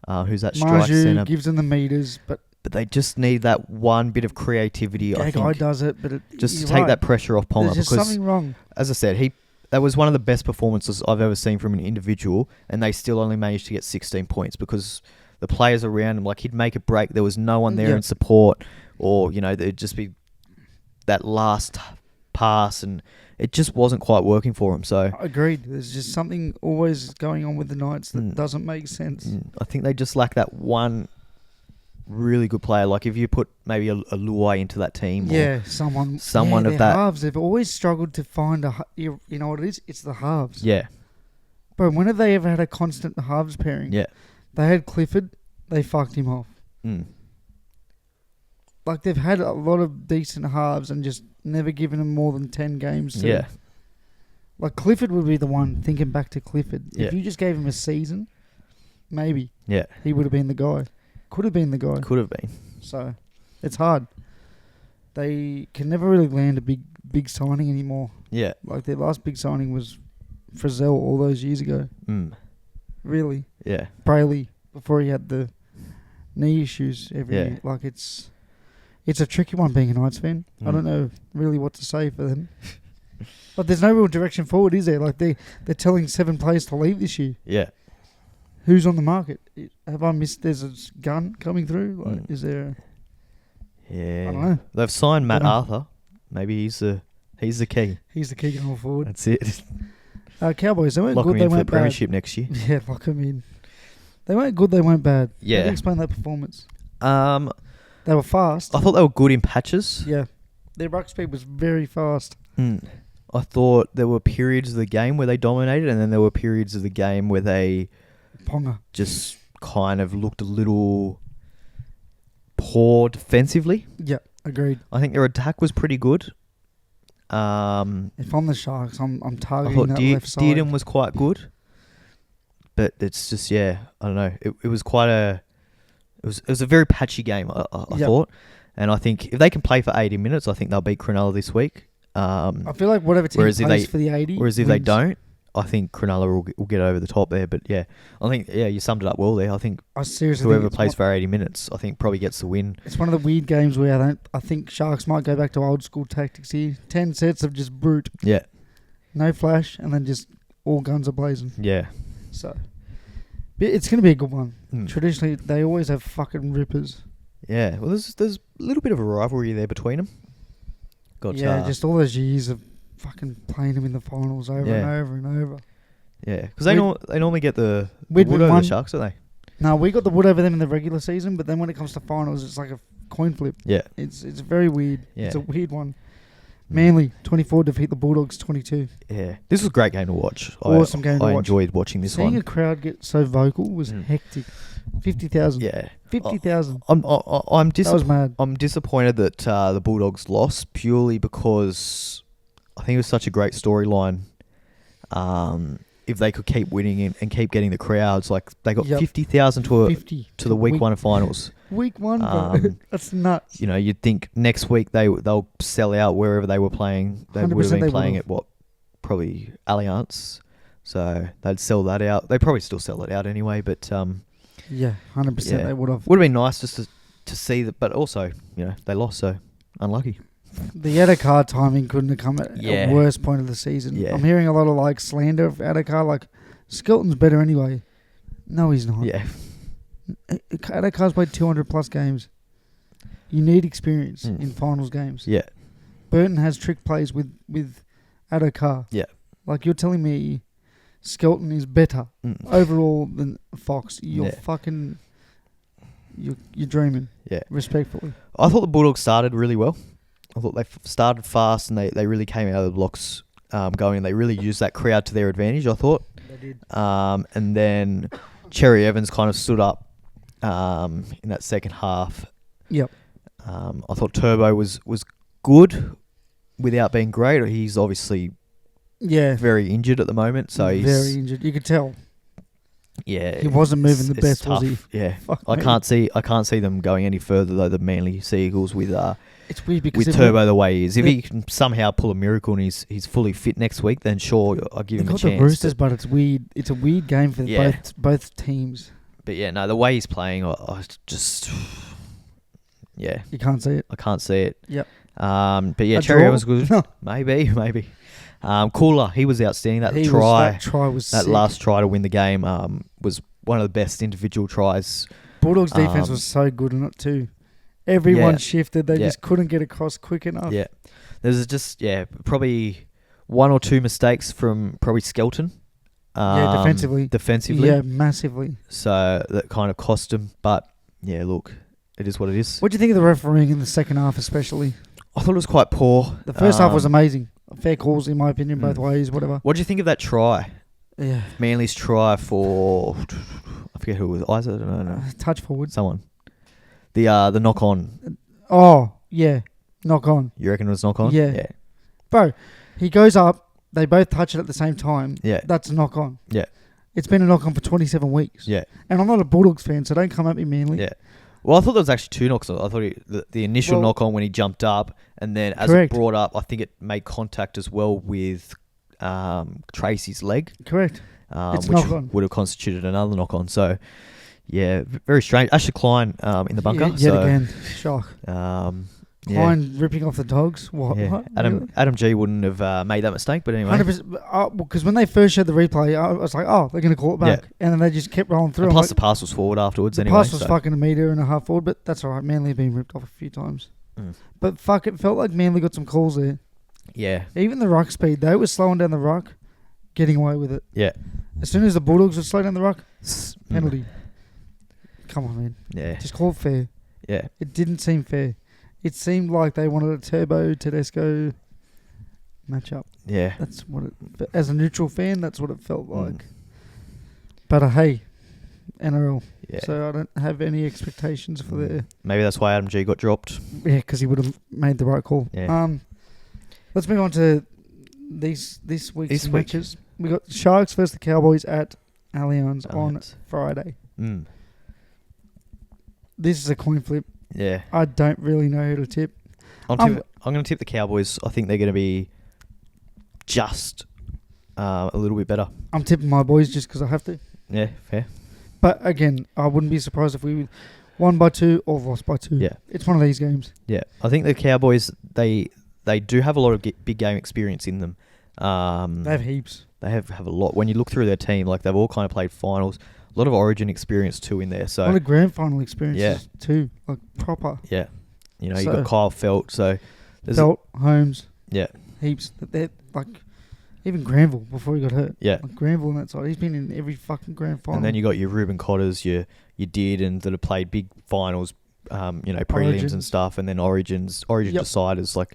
[SPEAKER 1] who's that strike
[SPEAKER 2] Marju
[SPEAKER 1] centre.
[SPEAKER 2] gives them the meters, but
[SPEAKER 1] But they just need that one bit of creativity, I
[SPEAKER 2] Gagai
[SPEAKER 1] think,
[SPEAKER 2] does it. But
[SPEAKER 1] just to
[SPEAKER 2] you're
[SPEAKER 1] take
[SPEAKER 2] right.
[SPEAKER 1] that pressure off Ponga.
[SPEAKER 2] There's just
[SPEAKER 1] Because,
[SPEAKER 2] something wrong.
[SPEAKER 1] as I said, that was one of the best performances I've ever seen from an individual, and they still only managed to get 16 points because the players around him, like, he'd make a break, there was no one there
[SPEAKER 2] Yeah.
[SPEAKER 1] in support, or, you know, there'd just be that last pass, and it just wasn't quite working for him. So
[SPEAKER 2] Agreed. There's just something always going on with the Knights that doesn't make sense.
[SPEAKER 1] I think they just lack that one really good player. Like, if you put maybe a Luai into that team,
[SPEAKER 2] Yeah, someone
[SPEAKER 1] of
[SPEAKER 2] their
[SPEAKER 1] that.
[SPEAKER 2] halves. They've always struggled to find you know what it is? It's the halves.
[SPEAKER 1] Yeah,
[SPEAKER 2] Bro, when have they ever had a constant halves pairing?
[SPEAKER 1] yeah.
[SPEAKER 2] They had Clifford, they fucked him off.
[SPEAKER 1] Mm.
[SPEAKER 2] Like, they've had a lot of decent halves and just never given them more than 10 games.
[SPEAKER 1] Yeah.
[SPEAKER 2] Like, Clifford would be the one, thinking back to Clifford.
[SPEAKER 1] Yeah.
[SPEAKER 2] If you just gave him a season, maybe
[SPEAKER 1] Yeah.
[SPEAKER 2] he would have been the guy. Could have been the guy.
[SPEAKER 1] Could have been.
[SPEAKER 2] So, it's hard. They can never really land a big signing anymore.
[SPEAKER 1] Yeah.
[SPEAKER 2] Like, their last big signing was Frizzell all those years ago.
[SPEAKER 1] Mm.
[SPEAKER 2] Really.
[SPEAKER 1] Yeah.
[SPEAKER 2] Brayley, before he had the knee issues every
[SPEAKER 1] Yeah.
[SPEAKER 2] year. Like, it's a tricky one being a Knights fan. I don't know really what to say for them. But there's no real direction forward, is there? Like, they're telling 7 players to leave this year.
[SPEAKER 1] Yeah.
[SPEAKER 2] Who's on the market? Have I missed? There's a gun coming through. Like, is there?
[SPEAKER 1] Yeah.
[SPEAKER 2] I don't know.
[SPEAKER 1] They've signed Matt
[SPEAKER 2] Dunno.
[SPEAKER 1] Arthur. Maybe he's the key.
[SPEAKER 2] He's the key going forward.
[SPEAKER 1] That's it.
[SPEAKER 2] Cowboys, they weren't
[SPEAKER 1] Lock
[SPEAKER 2] good.
[SPEAKER 1] him
[SPEAKER 2] They
[SPEAKER 1] in for the
[SPEAKER 2] weren't bad.
[SPEAKER 1] premiership next year.
[SPEAKER 2] Yeah, lock him in. They weren't good. They weren't bad.
[SPEAKER 1] Yeah.
[SPEAKER 2] How do you explain that performance?
[SPEAKER 1] I
[SPEAKER 2] They were fast.
[SPEAKER 1] thought they were good in patches.
[SPEAKER 2] Yeah, their ruck speed was very fast.
[SPEAKER 1] I thought there were periods of the game where they dominated, and then there were periods of the game where they
[SPEAKER 2] Ponga.
[SPEAKER 1] just kind of looked a little poor defensively.
[SPEAKER 2] Yeah, agreed.
[SPEAKER 1] I think their attack was pretty good.
[SPEAKER 2] If I'm the Sharks, I'm
[SPEAKER 1] I
[SPEAKER 2] targeting
[SPEAKER 1] thought
[SPEAKER 2] that left side.
[SPEAKER 1] Dearden was quite good, but it's just, I don't know. It was quite it was a very patchy game. I
[SPEAKER 2] Yep.
[SPEAKER 1] thought, and I think if they can play for 80 minutes, I think they'll beat Cronulla this week.
[SPEAKER 2] I feel like whatever team
[SPEAKER 1] whereas if
[SPEAKER 2] plays
[SPEAKER 1] they-
[SPEAKER 2] for the 80.
[SPEAKER 1] Whereas if they
[SPEAKER 2] wins.
[SPEAKER 1] don't, I think Cronulla will get over the top there. But yeah, I think you summed it up well there. I think
[SPEAKER 2] I seriously
[SPEAKER 1] whoever
[SPEAKER 2] think it's
[SPEAKER 1] plays for 80 minutes, I think probably gets the win.
[SPEAKER 2] It's one of the weird games where I think Sharks might go back to old school tactics here. 10 sets of just brute,
[SPEAKER 1] Yeah,
[SPEAKER 2] no flash, and then just all guns are blazing.
[SPEAKER 1] yeah.
[SPEAKER 2] So, but it's going to be a good one.
[SPEAKER 1] Mm.
[SPEAKER 2] Traditionally, they always have fucking rippers.
[SPEAKER 1] Yeah, well, there's a little bit of a rivalry there between them. Got
[SPEAKER 2] Just all those years of fucking playing them in the finals over and over and over.
[SPEAKER 1] yeah, because they normally get the
[SPEAKER 2] We'd
[SPEAKER 1] wood
[SPEAKER 2] win
[SPEAKER 1] over
[SPEAKER 2] one.
[SPEAKER 1] the Sharks, don't they?
[SPEAKER 2] No, we got the wood over them in the regular season, but then when it comes to finals, it's like a coin flip.
[SPEAKER 1] Yeah,
[SPEAKER 2] It's very weird.
[SPEAKER 1] Yeah.
[SPEAKER 2] It's a weird one. Manly 24 defeat the Bulldogs 22.
[SPEAKER 1] yeah. This was a great game to watch.
[SPEAKER 2] Awesome game to
[SPEAKER 1] I
[SPEAKER 2] watch.
[SPEAKER 1] enjoyed watching this
[SPEAKER 2] Seeing
[SPEAKER 1] one.
[SPEAKER 2] a crowd get so vocal was hectic. 50,000.
[SPEAKER 1] Yeah,
[SPEAKER 2] 50,000.
[SPEAKER 1] I'm
[SPEAKER 2] That was mad.
[SPEAKER 1] I'm disappointed that the Bulldogs lost purely because I think it was such a great storyline. If they could keep winning and keep getting the crowds, like they got 50,000 to
[SPEAKER 2] 50
[SPEAKER 1] the week one of finals.
[SPEAKER 2] Week one, bro. That's nuts.
[SPEAKER 1] You know, you'd think next week they'll sell out wherever they were playing. They would
[SPEAKER 2] 100%
[SPEAKER 1] have
[SPEAKER 2] they
[SPEAKER 1] been playing
[SPEAKER 2] would've.
[SPEAKER 1] at probably Allianz. So they'd sell that out. They probably still sell it out anyway, but
[SPEAKER 2] Yeah, 100%
[SPEAKER 1] Yeah.
[SPEAKER 2] they would have.
[SPEAKER 1] would have been nice just to see that. But also, they lost, so unlucky.
[SPEAKER 2] The Adakar timing couldn't have come at
[SPEAKER 1] Yeah.
[SPEAKER 2] a worse point of the season.
[SPEAKER 1] Yeah.
[SPEAKER 2] I'm hearing a lot of slander of Adakar. Like, Skelton's better anyway. No, he's not.
[SPEAKER 1] Yeah,
[SPEAKER 2] Adakar's played 200 plus games. You need experience in finals games.
[SPEAKER 1] yeah,
[SPEAKER 2] Burton has trick plays with Adakar.
[SPEAKER 1] Yeah.
[SPEAKER 2] Like, you're telling me Skelton is better overall than Fox. You're
[SPEAKER 1] Yeah.
[SPEAKER 2] fucking... You're dreaming.
[SPEAKER 1] Yeah.
[SPEAKER 2] Respectfully.
[SPEAKER 1] I thought the Bulldogs started really well. I thought they started fast and they really came out of the blocks going, and they really used that crowd to their advantage, I thought.
[SPEAKER 2] They did.
[SPEAKER 1] And then Cherry Evans kind of stood up in that second half.
[SPEAKER 2] Yep.
[SPEAKER 1] I thought Turbo was good without being great. He's obviously very injured at the moment, so he's
[SPEAKER 2] very injured. You could tell.
[SPEAKER 1] Yeah,
[SPEAKER 2] he wasn't moving the best,
[SPEAKER 1] tough.
[SPEAKER 2] was he?
[SPEAKER 1] Yeah,
[SPEAKER 2] Fuck
[SPEAKER 1] I
[SPEAKER 2] me.
[SPEAKER 1] can't see them going any further though. The Manly Seagulls with
[SPEAKER 2] It's weird because
[SPEAKER 1] with Turbo the way he is. If he can somehow pull a miracle and he's fully fit next week, then sure, I'll give him a
[SPEAKER 2] got
[SPEAKER 1] chance.
[SPEAKER 2] the Roosters, but it's weird. It's a weird game for both teams.
[SPEAKER 1] But yeah, no, the way he's playing, I just
[SPEAKER 2] You can't see it.
[SPEAKER 1] I can't see it.
[SPEAKER 2] Yep.
[SPEAKER 1] But yeah,
[SPEAKER 2] A
[SPEAKER 1] Cherry
[SPEAKER 2] draw?
[SPEAKER 1] Evans was good. Maybe. Cooler, he was outstanding. That
[SPEAKER 2] Try was
[SPEAKER 1] that
[SPEAKER 2] sick.
[SPEAKER 1] last try to win the game was one of the best individual tries.
[SPEAKER 2] Bulldogs defense was so good in it too. Everyone shifted. They
[SPEAKER 1] Yeah.
[SPEAKER 2] just couldn't get across quick enough.
[SPEAKER 1] Yeah, there's just probably one or two mistakes from probably Skelton.
[SPEAKER 2] Defensively. Yeah, massively.
[SPEAKER 1] So that kind of cost him. But yeah, look, it is what it is.
[SPEAKER 2] What do you think of the refereeing in the second half, especially?
[SPEAKER 1] I thought it was quite poor.
[SPEAKER 2] The first half was amazing. Fair calls, in my opinion, both ways. Whatever.
[SPEAKER 1] What do you think of that try?
[SPEAKER 2] Yeah.
[SPEAKER 1] Manly's try for I forget who it was. Isaac? No.
[SPEAKER 2] Touch forward.
[SPEAKER 1] Someone. The knock on.
[SPEAKER 2] Oh yeah, knock on.
[SPEAKER 1] You reckon it was knock on?
[SPEAKER 2] Yeah. Bro, he goes up. They both touch it at the same time.
[SPEAKER 1] Yeah.
[SPEAKER 2] That's a knock on.
[SPEAKER 1] Yeah.
[SPEAKER 2] It's been a knock on for 27 weeks.
[SPEAKER 1] Yeah.
[SPEAKER 2] And I'm not a Bulldogs fan, so don't come at me, Manly.
[SPEAKER 1] Yeah. Well, I thought there was actually two knocks on. I thought the initial knock on when he jumped up, and then as
[SPEAKER 2] Correct.
[SPEAKER 1] it brought up, I think it made contact as well with Tracy's leg.
[SPEAKER 2] Correct. It's
[SPEAKER 1] which
[SPEAKER 2] knock on.
[SPEAKER 1] would have constituted another knock on. So, yeah, very strange. Ashley Klein in the bunker.
[SPEAKER 2] Yet again. Shock.
[SPEAKER 1] Klein
[SPEAKER 2] ripping off the dogs. What?
[SPEAKER 1] Yeah.
[SPEAKER 2] What?
[SPEAKER 1] Adam G wouldn't have made that mistake, but anyway.
[SPEAKER 2] 100%. Because when they first showed the replay, I was like, oh, they're going to call it back.
[SPEAKER 1] Yeah.
[SPEAKER 2] And then they just kept rolling through.
[SPEAKER 1] And plus,
[SPEAKER 2] like,
[SPEAKER 1] the pass was forward afterwards
[SPEAKER 2] the
[SPEAKER 1] anyway.
[SPEAKER 2] pass was fucking a metre and a half forward, but that's all right. Manly have been ripped off a few times. But fuck, it felt like Manly got some calls there.
[SPEAKER 1] Yeah.
[SPEAKER 2] Even the ruck speed, they were slowing down the ruck, getting away with it.
[SPEAKER 1] Yeah.
[SPEAKER 2] As soon as the Bulldogs would slow down the ruck, penalty. Come on, man.
[SPEAKER 1] Yeah.
[SPEAKER 2] Just call it fair.
[SPEAKER 1] Yeah.
[SPEAKER 2] It didn't seem fair. It seemed like they wanted a Turbo Tedesco matchup.
[SPEAKER 1] Yeah.
[SPEAKER 2] That's what it. As a neutral fan, that's what it felt like. But hey, NRL.
[SPEAKER 1] Yeah.
[SPEAKER 2] So I don't have any expectations for the.
[SPEAKER 1] Maybe that's why Adam G got dropped.
[SPEAKER 2] Yeah, because he would have made the right call.
[SPEAKER 1] Yeah.
[SPEAKER 2] Let's move on to this week's matches. We got Sharks versus the Cowboys at Allianz on Friday. This is a coin flip.
[SPEAKER 1] Yeah.
[SPEAKER 2] I don't really know who to tip.
[SPEAKER 1] I'm going to tip the Cowboys. I think they're going to be just a little bit better.
[SPEAKER 2] I'm tipping my boys just because I have to.
[SPEAKER 1] Yeah, fair.
[SPEAKER 2] But again, I wouldn't be surprised if we won by 2 or lost by 2.
[SPEAKER 1] Yeah.
[SPEAKER 2] It's one of these games.
[SPEAKER 1] Yeah. I think the Cowboys, they do have a lot of big game experience in them.
[SPEAKER 2] They have heaps.
[SPEAKER 1] They have a lot. When you look through their team, like they've all kind of played finals. A lot of Origin experience too in there. So
[SPEAKER 2] a lot of grand final experiences too, like proper.
[SPEAKER 1] Yeah. You know, you got Kyle Felt. So
[SPEAKER 2] Felt, Holmes.
[SPEAKER 1] Yeah.
[SPEAKER 2] Heaps. They're like even Granville before he got hurt.
[SPEAKER 1] Yeah.
[SPEAKER 2] Like Granville on that side. He's been in every fucking grand final.
[SPEAKER 1] And then you got your Ruben Cotters, your Dearden that have played big finals, prelims
[SPEAKER 2] Origins.
[SPEAKER 1] and stuff, and then Origin deciders like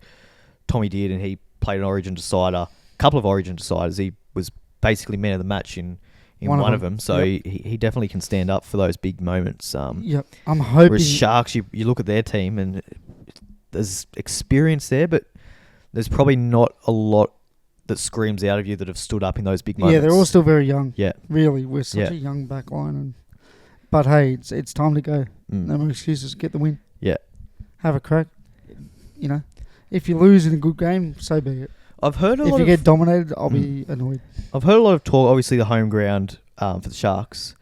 [SPEAKER 1] Tommy Dearden. He played an Origin decider, a couple of Origin deciders. He was basically man of the match in one of them. So he definitely can stand up for those big moments.
[SPEAKER 2] I'm hoping.
[SPEAKER 1] Whereas Sharks, you look at their team and there's experience there, but there's probably not a lot that screams out of you that have stood up in those big moments.
[SPEAKER 2] Yeah, they're all still very young.
[SPEAKER 1] Yeah.
[SPEAKER 2] Really, we're such a young back line. But hey, it's time to go. No more excuses. Get the win.
[SPEAKER 1] Yeah.
[SPEAKER 2] Have a crack. You know, if you lose in a good game, so be it.
[SPEAKER 1] I've heard
[SPEAKER 2] if you get dominated, I'll be annoyed.
[SPEAKER 1] I've heard a lot of talk. Obviously, the home ground for the Sharks.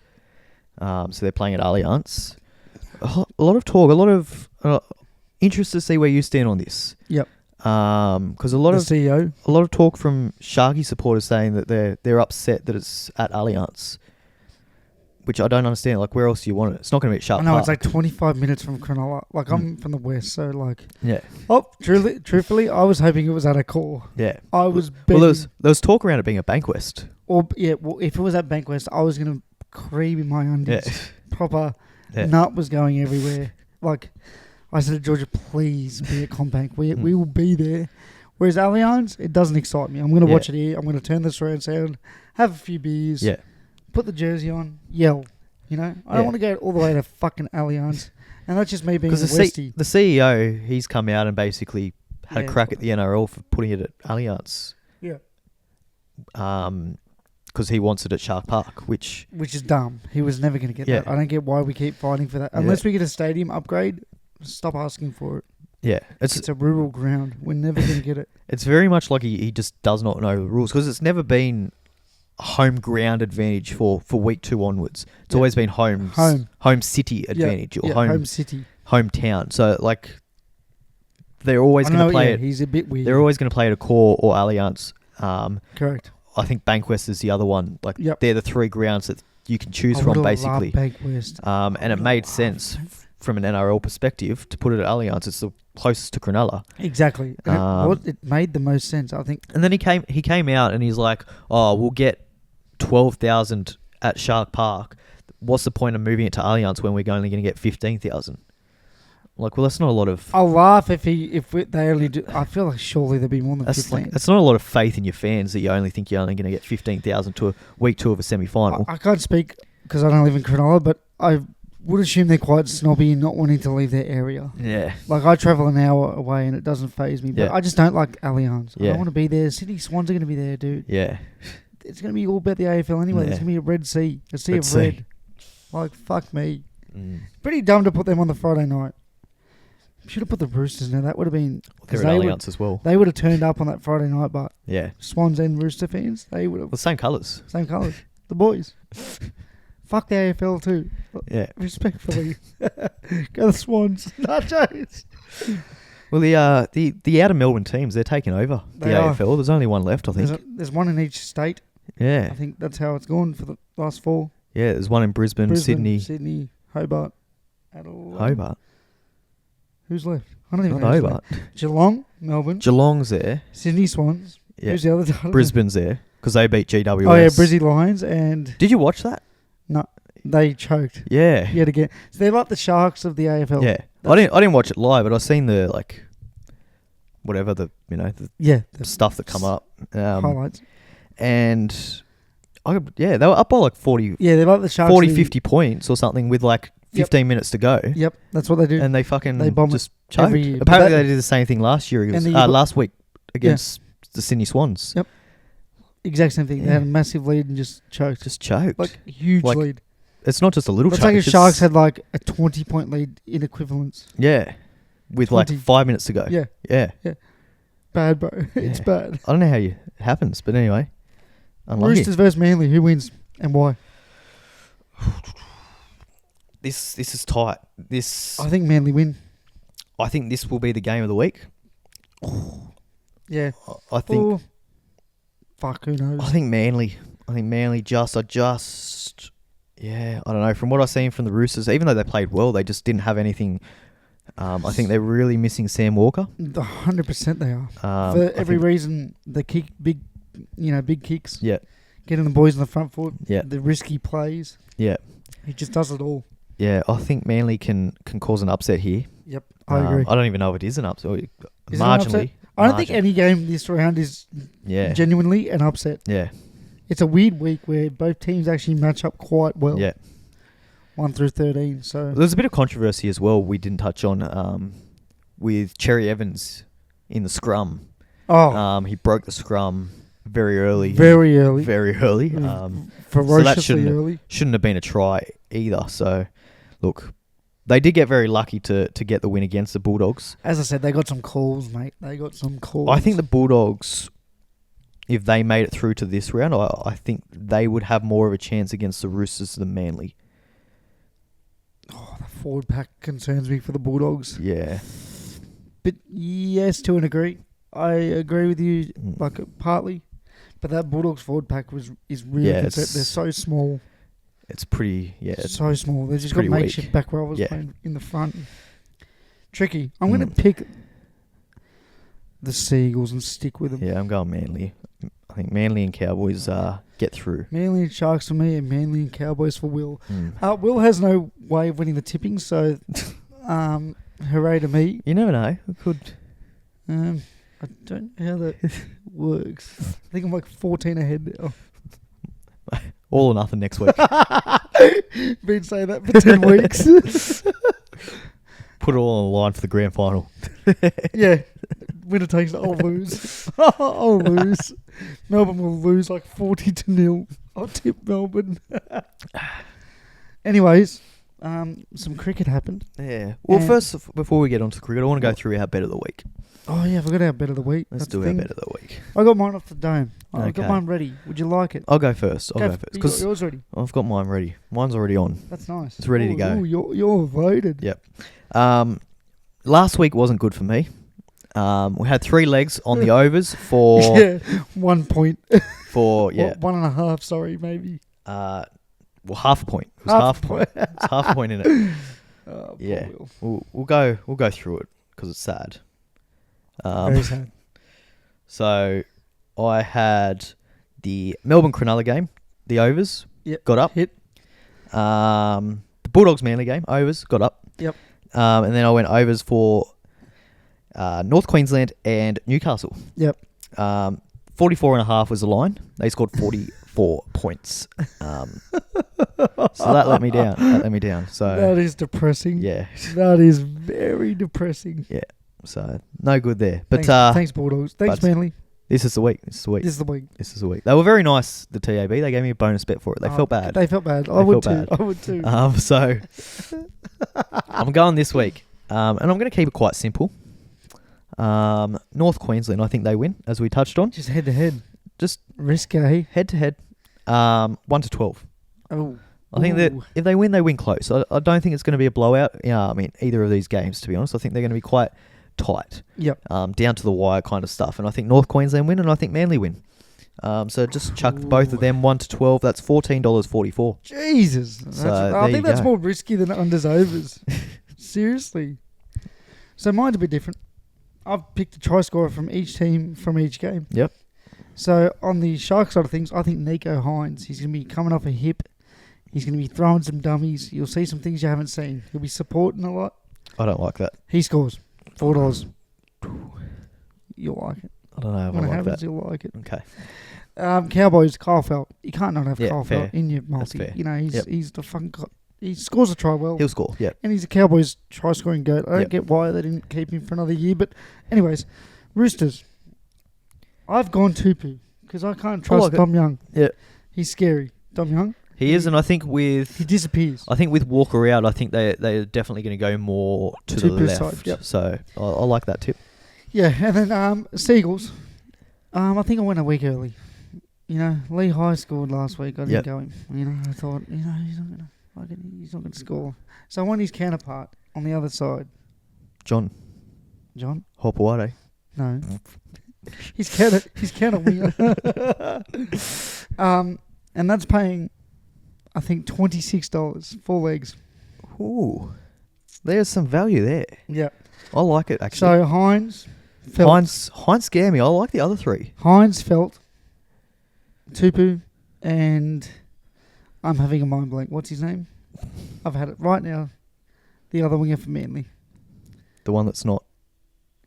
[SPEAKER 1] So they're playing at Allianz. A lot of talk. A lot of interest to see where you stand on this.
[SPEAKER 2] Yep.
[SPEAKER 1] Because a lot of talk from Sharky supporters saying that they're upset that it's at Allianz. which I don't understand. Like, where else do you want it? It's not going to be at Shark
[SPEAKER 2] I know
[SPEAKER 1] Park.
[SPEAKER 2] it's like 25 minutes from Cronulla. Like I'm from the west, so like.
[SPEAKER 1] Yeah.
[SPEAKER 2] Oh, truthfully, I was hoping it was at a core.
[SPEAKER 1] Yeah.
[SPEAKER 2] I was.
[SPEAKER 1] Well,
[SPEAKER 2] Begging,
[SPEAKER 1] there was talk around it being a Bankwest.
[SPEAKER 2] Well, if it was at Bankwest, I was gonna cream in my undies.
[SPEAKER 1] Yeah.
[SPEAKER 2] Proper
[SPEAKER 1] Yeah.
[SPEAKER 2] nut was going everywhere. Like I said to Georgia, please be at Combank. We will be there. Whereas Allianz, it doesn't excite me. I'm gonna watch it here. I'm gonna turn the surround sound, have a few beers, put the jersey on, yell. You know, I don't want to go all the way to fucking Allianz. And that's just me being a Westie.
[SPEAKER 1] The CEO, he's come out and basically had a crack at the NRL for putting it at Allianz.
[SPEAKER 2] Yeah.
[SPEAKER 1] Because he wants it at Shark Park, which
[SPEAKER 2] is dumb. He was never going to get that. I don't get why we keep fighting for that. Unless we get a stadium upgrade, stop asking for it.
[SPEAKER 1] Yeah.
[SPEAKER 2] It's a rural ground. We're never going to get it.
[SPEAKER 1] It's very much like he just does not know the rules, because it's never been home ground advantage for week 2 onwards. It's always been home city advantage or
[SPEAKER 2] home city,
[SPEAKER 1] hometown. So like they're always going to play it.
[SPEAKER 2] He's a bit weird.
[SPEAKER 1] They're always going to play it at Core or Allianz.
[SPEAKER 2] Correct.
[SPEAKER 1] I think Bankwest is the other one. Like they're the 3 grounds that you can choose
[SPEAKER 2] I
[SPEAKER 1] from basically.
[SPEAKER 2] Bankwest.
[SPEAKER 1] And it made sense from an NRL perspective to put it at Allianz. It's the closest to Cronulla.
[SPEAKER 2] Exactly. And it made the most sense, I think.
[SPEAKER 1] And then he came out and he's like, "Oh, we'll get 12,000 at Shark Park. What's the point of moving it to Allianz when we're only going to get 15,000?" Like, well, that's not a lot of.
[SPEAKER 2] I'll laugh if they only do. I feel like surely there'd be more than 15.
[SPEAKER 1] That's not a lot of faith in your fans that you only think you're only going to get 15,000 to a week 2 of a semi-final.
[SPEAKER 2] I can't speak because I don't live in Cronulla, but I would assume they're quite snobby and not wanting to leave their area.
[SPEAKER 1] Yeah.
[SPEAKER 2] Like, I travel an hour away and it doesn't faze me, but I just don't like Allianz. I don't want to be there. Sydney Swans are going to be there, dude.
[SPEAKER 1] Yeah.
[SPEAKER 2] It's going to be all about the AFL anyway. There's going to be a red sea. A sea of red. Like, fuck me. Pretty dumb to put them on the Friday night. Should have put the Roosters now. That would have been...
[SPEAKER 1] They're at Allianz as well.
[SPEAKER 2] They would have turned up on that Friday night, but...
[SPEAKER 1] Yeah.
[SPEAKER 2] Swans and Rooster fans, they would have...
[SPEAKER 1] The same colours.
[SPEAKER 2] Same colours. The boys. Fuck the AFL too.
[SPEAKER 1] Yeah.
[SPEAKER 2] Respectfully. Go the Swans. Nachos.
[SPEAKER 1] Well, the out of Melbourne teams, they're taking over the AFL. There's only one left, I think.
[SPEAKER 2] There's one in each state.
[SPEAKER 1] Yeah.
[SPEAKER 2] I think that's how it's gone for the last 4.
[SPEAKER 1] Yeah, there's one in Brisbane,
[SPEAKER 2] Sydney, Hobart, Adelaide.
[SPEAKER 1] Hobart.
[SPEAKER 2] Who's left? I don't even
[SPEAKER 1] know. Hobart.
[SPEAKER 2] Geelong, Melbourne.
[SPEAKER 1] Geelong's there.
[SPEAKER 2] Sydney Swans.
[SPEAKER 1] Yeah.
[SPEAKER 2] Who's the other?
[SPEAKER 1] Brisbane's there because they beat GWS.
[SPEAKER 2] Oh yeah, Brizzy Lions and...
[SPEAKER 1] Did you watch that?
[SPEAKER 2] No, they choked.
[SPEAKER 1] Yeah.
[SPEAKER 2] Yet again. So they're like the Sharks of the AFL.
[SPEAKER 1] Yeah. I didn't watch it live, but I've seen the whatever the stuff that come up.
[SPEAKER 2] Highlights.
[SPEAKER 1] And they were up by like 40.
[SPEAKER 2] Yeah, they're like the Sharks.
[SPEAKER 1] 40, 50 points or something with like 15 minutes to go.
[SPEAKER 2] Yep, that's what they do.
[SPEAKER 1] And they
[SPEAKER 2] bomb
[SPEAKER 1] just choked.
[SPEAKER 2] every year.
[SPEAKER 1] Apparently they did the same thing last year. Last week against the Sydney Swans.
[SPEAKER 2] Yep. Exact same thing.
[SPEAKER 1] Yeah.
[SPEAKER 2] They had a massive lead and just choked.
[SPEAKER 1] Like
[SPEAKER 2] huge lead.
[SPEAKER 1] It's not just a little choke.
[SPEAKER 2] It's like if Sharks had like a 20-point lead in equivalence.
[SPEAKER 1] Yeah. With
[SPEAKER 2] 20.
[SPEAKER 1] like 5 minutes to go.
[SPEAKER 2] Yeah.
[SPEAKER 1] Yeah.
[SPEAKER 2] Bad, bro. It's bad.
[SPEAKER 1] I don't know how it happens, but anyway. Unlucky.
[SPEAKER 2] Roosters versus Manly. Who wins and why?
[SPEAKER 1] This is tight.
[SPEAKER 2] I think Manly win.
[SPEAKER 1] I think this will be the game of the week.
[SPEAKER 2] Yeah.
[SPEAKER 1] I think.
[SPEAKER 2] Fuck, who knows?
[SPEAKER 1] I think Manly just. Yeah, I don't know. From what I've seen from the Roosters, even though they played well, they just didn't have anything. I think they're really missing Sam Walker.
[SPEAKER 2] 100% they are. For every reason, the kick, big kicks.
[SPEAKER 1] Yeah.
[SPEAKER 2] Getting the boys on the front foot.
[SPEAKER 1] Yeah.
[SPEAKER 2] The risky plays.
[SPEAKER 1] Yeah.
[SPEAKER 2] He just does it all.
[SPEAKER 1] Yeah, I think Manly can cause an upset here.
[SPEAKER 2] Yep, I agree.
[SPEAKER 1] I don't even know if it is an upset.
[SPEAKER 2] Is
[SPEAKER 1] Marginally.
[SPEAKER 2] I don't think any game this round is genuinely an upset.
[SPEAKER 1] Yeah.
[SPEAKER 2] It's a weird week where both teams actually match up quite well.
[SPEAKER 1] Yeah.
[SPEAKER 2] 1 through 13. So
[SPEAKER 1] there's a bit of controversy as well we didn't touch on with Cherry Evans in the scrum.
[SPEAKER 2] Oh.
[SPEAKER 1] He broke the scrum very early.
[SPEAKER 2] Very early.
[SPEAKER 1] Ferociously
[SPEAKER 2] early.
[SPEAKER 1] Shouldn't have been a try either. So, look, they did get very lucky to get the win against the Bulldogs.
[SPEAKER 2] As I said, they got some calls, mate. They got some calls.
[SPEAKER 1] I think the Bulldogs, if they made it through to this round, I think they would have more of a chance against the Roosters than Manly.
[SPEAKER 2] Oh, the forward pack concerns me for the Bulldogs.
[SPEAKER 1] Yeah.
[SPEAKER 2] But yes, to an degree. I agree with you, partly. But that Bulldogs forward pack is really concerned. They're so small.
[SPEAKER 1] It's pretty. Yeah. It's
[SPEAKER 2] so small. They've just got
[SPEAKER 1] pretty
[SPEAKER 2] makeshift
[SPEAKER 1] weak.
[SPEAKER 2] back rowers
[SPEAKER 1] Yeah.
[SPEAKER 2] playing in the front. Tricky. I'm going to pick the Seagulls and stick with them.
[SPEAKER 1] Yeah, I'm going Manly. I think Manly and Cowboys get through.
[SPEAKER 2] Manly and Sharks for me, and Manly and Cowboys for Will.
[SPEAKER 1] Mm.
[SPEAKER 2] Will has no way of winning the tipping, so hooray to me.
[SPEAKER 1] You never know. It could.
[SPEAKER 2] I don't know how that works. I think I'm like 14 ahead now.
[SPEAKER 1] All or nothing next week.
[SPEAKER 2] Been saying that for 10 weeks.
[SPEAKER 1] Put it all on the line for the grand final.
[SPEAKER 2] Yeah. Winner takes it. I'll lose. I'll lose. Melbourne will lose like 40-0. I'll tip Melbourne. Anyways, some cricket happened.
[SPEAKER 1] Yeah. Well,
[SPEAKER 2] And-
[SPEAKER 1] first, before we get on to cricket, I want to go through our bet of the week.
[SPEAKER 2] Oh, yeah, I forgot our bet of the week.
[SPEAKER 1] Let's
[SPEAKER 2] That's
[SPEAKER 1] do
[SPEAKER 2] the
[SPEAKER 1] our
[SPEAKER 2] thing.
[SPEAKER 1] bet of the week.
[SPEAKER 2] I got mine off the dome. I got
[SPEAKER 1] Okay.
[SPEAKER 2] mine ready. Would you like it?
[SPEAKER 1] I'll go first. I'll go
[SPEAKER 2] You
[SPEAKER 1] first
[SPEAKER 2] got
[SPEAKER 1] because
[SPEAKER 2] yours ready.
[SPEAKER 1] I've got mine ready. Mine's already on.
[SPEAKER 2] That's nice.
[SPEAKER 1] It's ready to go.
[SPEAKER 2] Ooh, you're voted.
[SPEAKER 1] Yep. Last week wasn't good for me. We had 3 legs on the overs for
[SPEAKER 2] Yeah, 1 point.
[SPEAKER 1] for yeah.
[SPEAKER 2] 1.5. Sorry, maybe.
[SPEAKER 1] Well, half a point. It was half a point. It's half a point in it.
[SPEAKER 2] Oh, poor
[SPEAKER 1] Yeah.
[SPEAKER 2] Will.
[SPEAKER 1] We'll go through it because it's sad.
[SPEAKER 2] Very sad.
[SPEAKER 1] So I had the Melbourne Cronulla game, the overs,
[SPEAKER 2] Yep.
[SPEAKER 1] got up.
[SPEAKER 2] Hit.
[SPEAKER 1] The Bulldogs Manly game, overs, got up.
[SPEAKER 2] Yep.
[SPEAKER 1] And then I went overs for North Queensland and Newcastle.
[SPEAKER 2] Yep.
[SPEAKER 1] 44.5 was the line. They scored 44 points. So that let me down. So
[SPEAKER 2] That is depressing.
[SPEAKER 1] yeah.
[SPEAKER 2] That is very depressing.
[SPEAKER 1] So no good there. But
[SPEAKER 2] thanks Bulldogs. Thanks,
[SPEAKER 1] but-
[SPEAKER 2] Manly.
[SPEAKER 1] this is the week. This is the week.
[SPEAKER 2] This is the week.
[SPEAKER 1] This is the week. They were very nice, the TAB. They gave me a bonus bet for it. They felt bad.
[SPEAKER 2] They felt bad. I
[SPEAKER 1] They
[SPEAKER 2] would
[SPEAKER 1] felt
[SPEAKER 2] too.
[SPEAKER 1] bad.
[SPEAKER 2] I would too.
[SPEAKER 1] So I'm going this week. And I'm going to keep it quite simple. North Queensland, I think they win, as we touched on.
[SPEAKER 2] Just head to head.
[SPEAKER 1] Just
[SPEAKER 2] Risque.
[SPEAKER 1] head to head. 1-12.
[SPEAKER 2] Oh.
[SPEAKER 1] I think that
[SPEAKER 2] Ooh.
[SPEAKER 1] if they win, they win close. I don't think it's going to be a blowout. Yeah, I mean, either of these games, to be honest. I think they're going to be quite tight.
[SPEAKER 2] Yep.
[SPEAKER 1] Down to the wire kind of stuff. And I think North Queensland win, and I think Manly win. So just chuck both of them 1-12. That's $14.44.
[SPEAKER 2] Jesus.
[SPEAKER 1] So
[SPEAKER 2] I
[SPEAKER 1] there
[SPEAKER 2] think
[SPEAKER 1] you
[SPEAKER 2] that's
[SPEAKER 1] go.
[SPEAKER 2] more risky than unders overs. Seriously. So mine's a bit different. I've picked a try scorer from each team from each game.
[SPEAKER 1] Yep.
[SPEAKER 2] So on the Sharks side of things, I think Nicho Hynes, he's going to be coming off a hip. He's going to be throwing some dummies. You'll see some things you haven't seen. He'll be supporting a lot.
[SPEAKER 1] I don't like that.
[SPEAKER 2] He scores $4. You'll like it.
[SPEAKER 1] I don't know if
[SPEAKER 2] When
[SPEAKER 1] I
[SPEAKER 2] it
[SPEAKER 1] like
[SPEAKER 2] happens,
[SPEAKER 1] that.
[SPEAKER 2] you'll like it.
[SPEAKER 1] Okay.
[SPEAKER 2] Cowboys, Kyle Felt. You can't not have
[SPEAKER 1] Yeah,
[SPEAKER 2] Kyle
[SPEAKER 1] fair.
[SPEAKER 2] Felt in your multi.
[SPEAKER 1] fair.
[SPEAKER 2] You know,
[SPEAKER 1] Yep.
[SPEAKER 2] he's the fucking... He scores a try well.
[SPEAKER 1] He'll score. Yeah.
[SPEAKER 2] And he's a Cowboys try-scoring goat. I don't
[SPEAKER 1] Yep.
[SPEAKER 2] get why they didn't keep him for another year. But anyways, Roosters. I've gone Tupu because I can't trust
[SPEAKER 1] like it.
[SPEAKER 2] Dom Young.
[SPEAKER 1] Yeah.
[SPEAKER 2] He's scary. Dom Young.
[SPEAKER 1] He is, and I think
[SPEAKER 2] He disappears.
[SPEAKER 1] with Walker out, I think they're definitely going to go more to the
[SPEAKER 2] Tupu's
[SPEAKER 1] left.
[SPEAKER 2] side, yep.
[SPEAKER 1] So I like that tip.
[SPEAKER 2] Yeah, and then Seagulls. I think I went a week early. You know, Lee High scored last week. I didn't
[SPEAKER 1] Yep.
[SPEAKER 2] go him. You know, I thought, he's not going to score. So I want his counterpart on the other side.
[SPEAKER 1] John Hopewade.
[SPEAKER 2] No. He's counter winger. And that's paying, I think, $26, 4 legs.
[SPEAKER 1] Ooh, there's some value there.
[SPEAKER 2] Yeah.
[SPEAKER 1] I like it actually.
[SPEAKER 2] So Hynes, Felt,
[SPEAKER 1] Hynes scare me. I like the other 3.
[SPEAKER 2] Hynes, Felt, Tupu, and I'm having a mind blank. What's his name? I've had it right now. The other winger for Manly,
[SPEAKER 1] The one that's not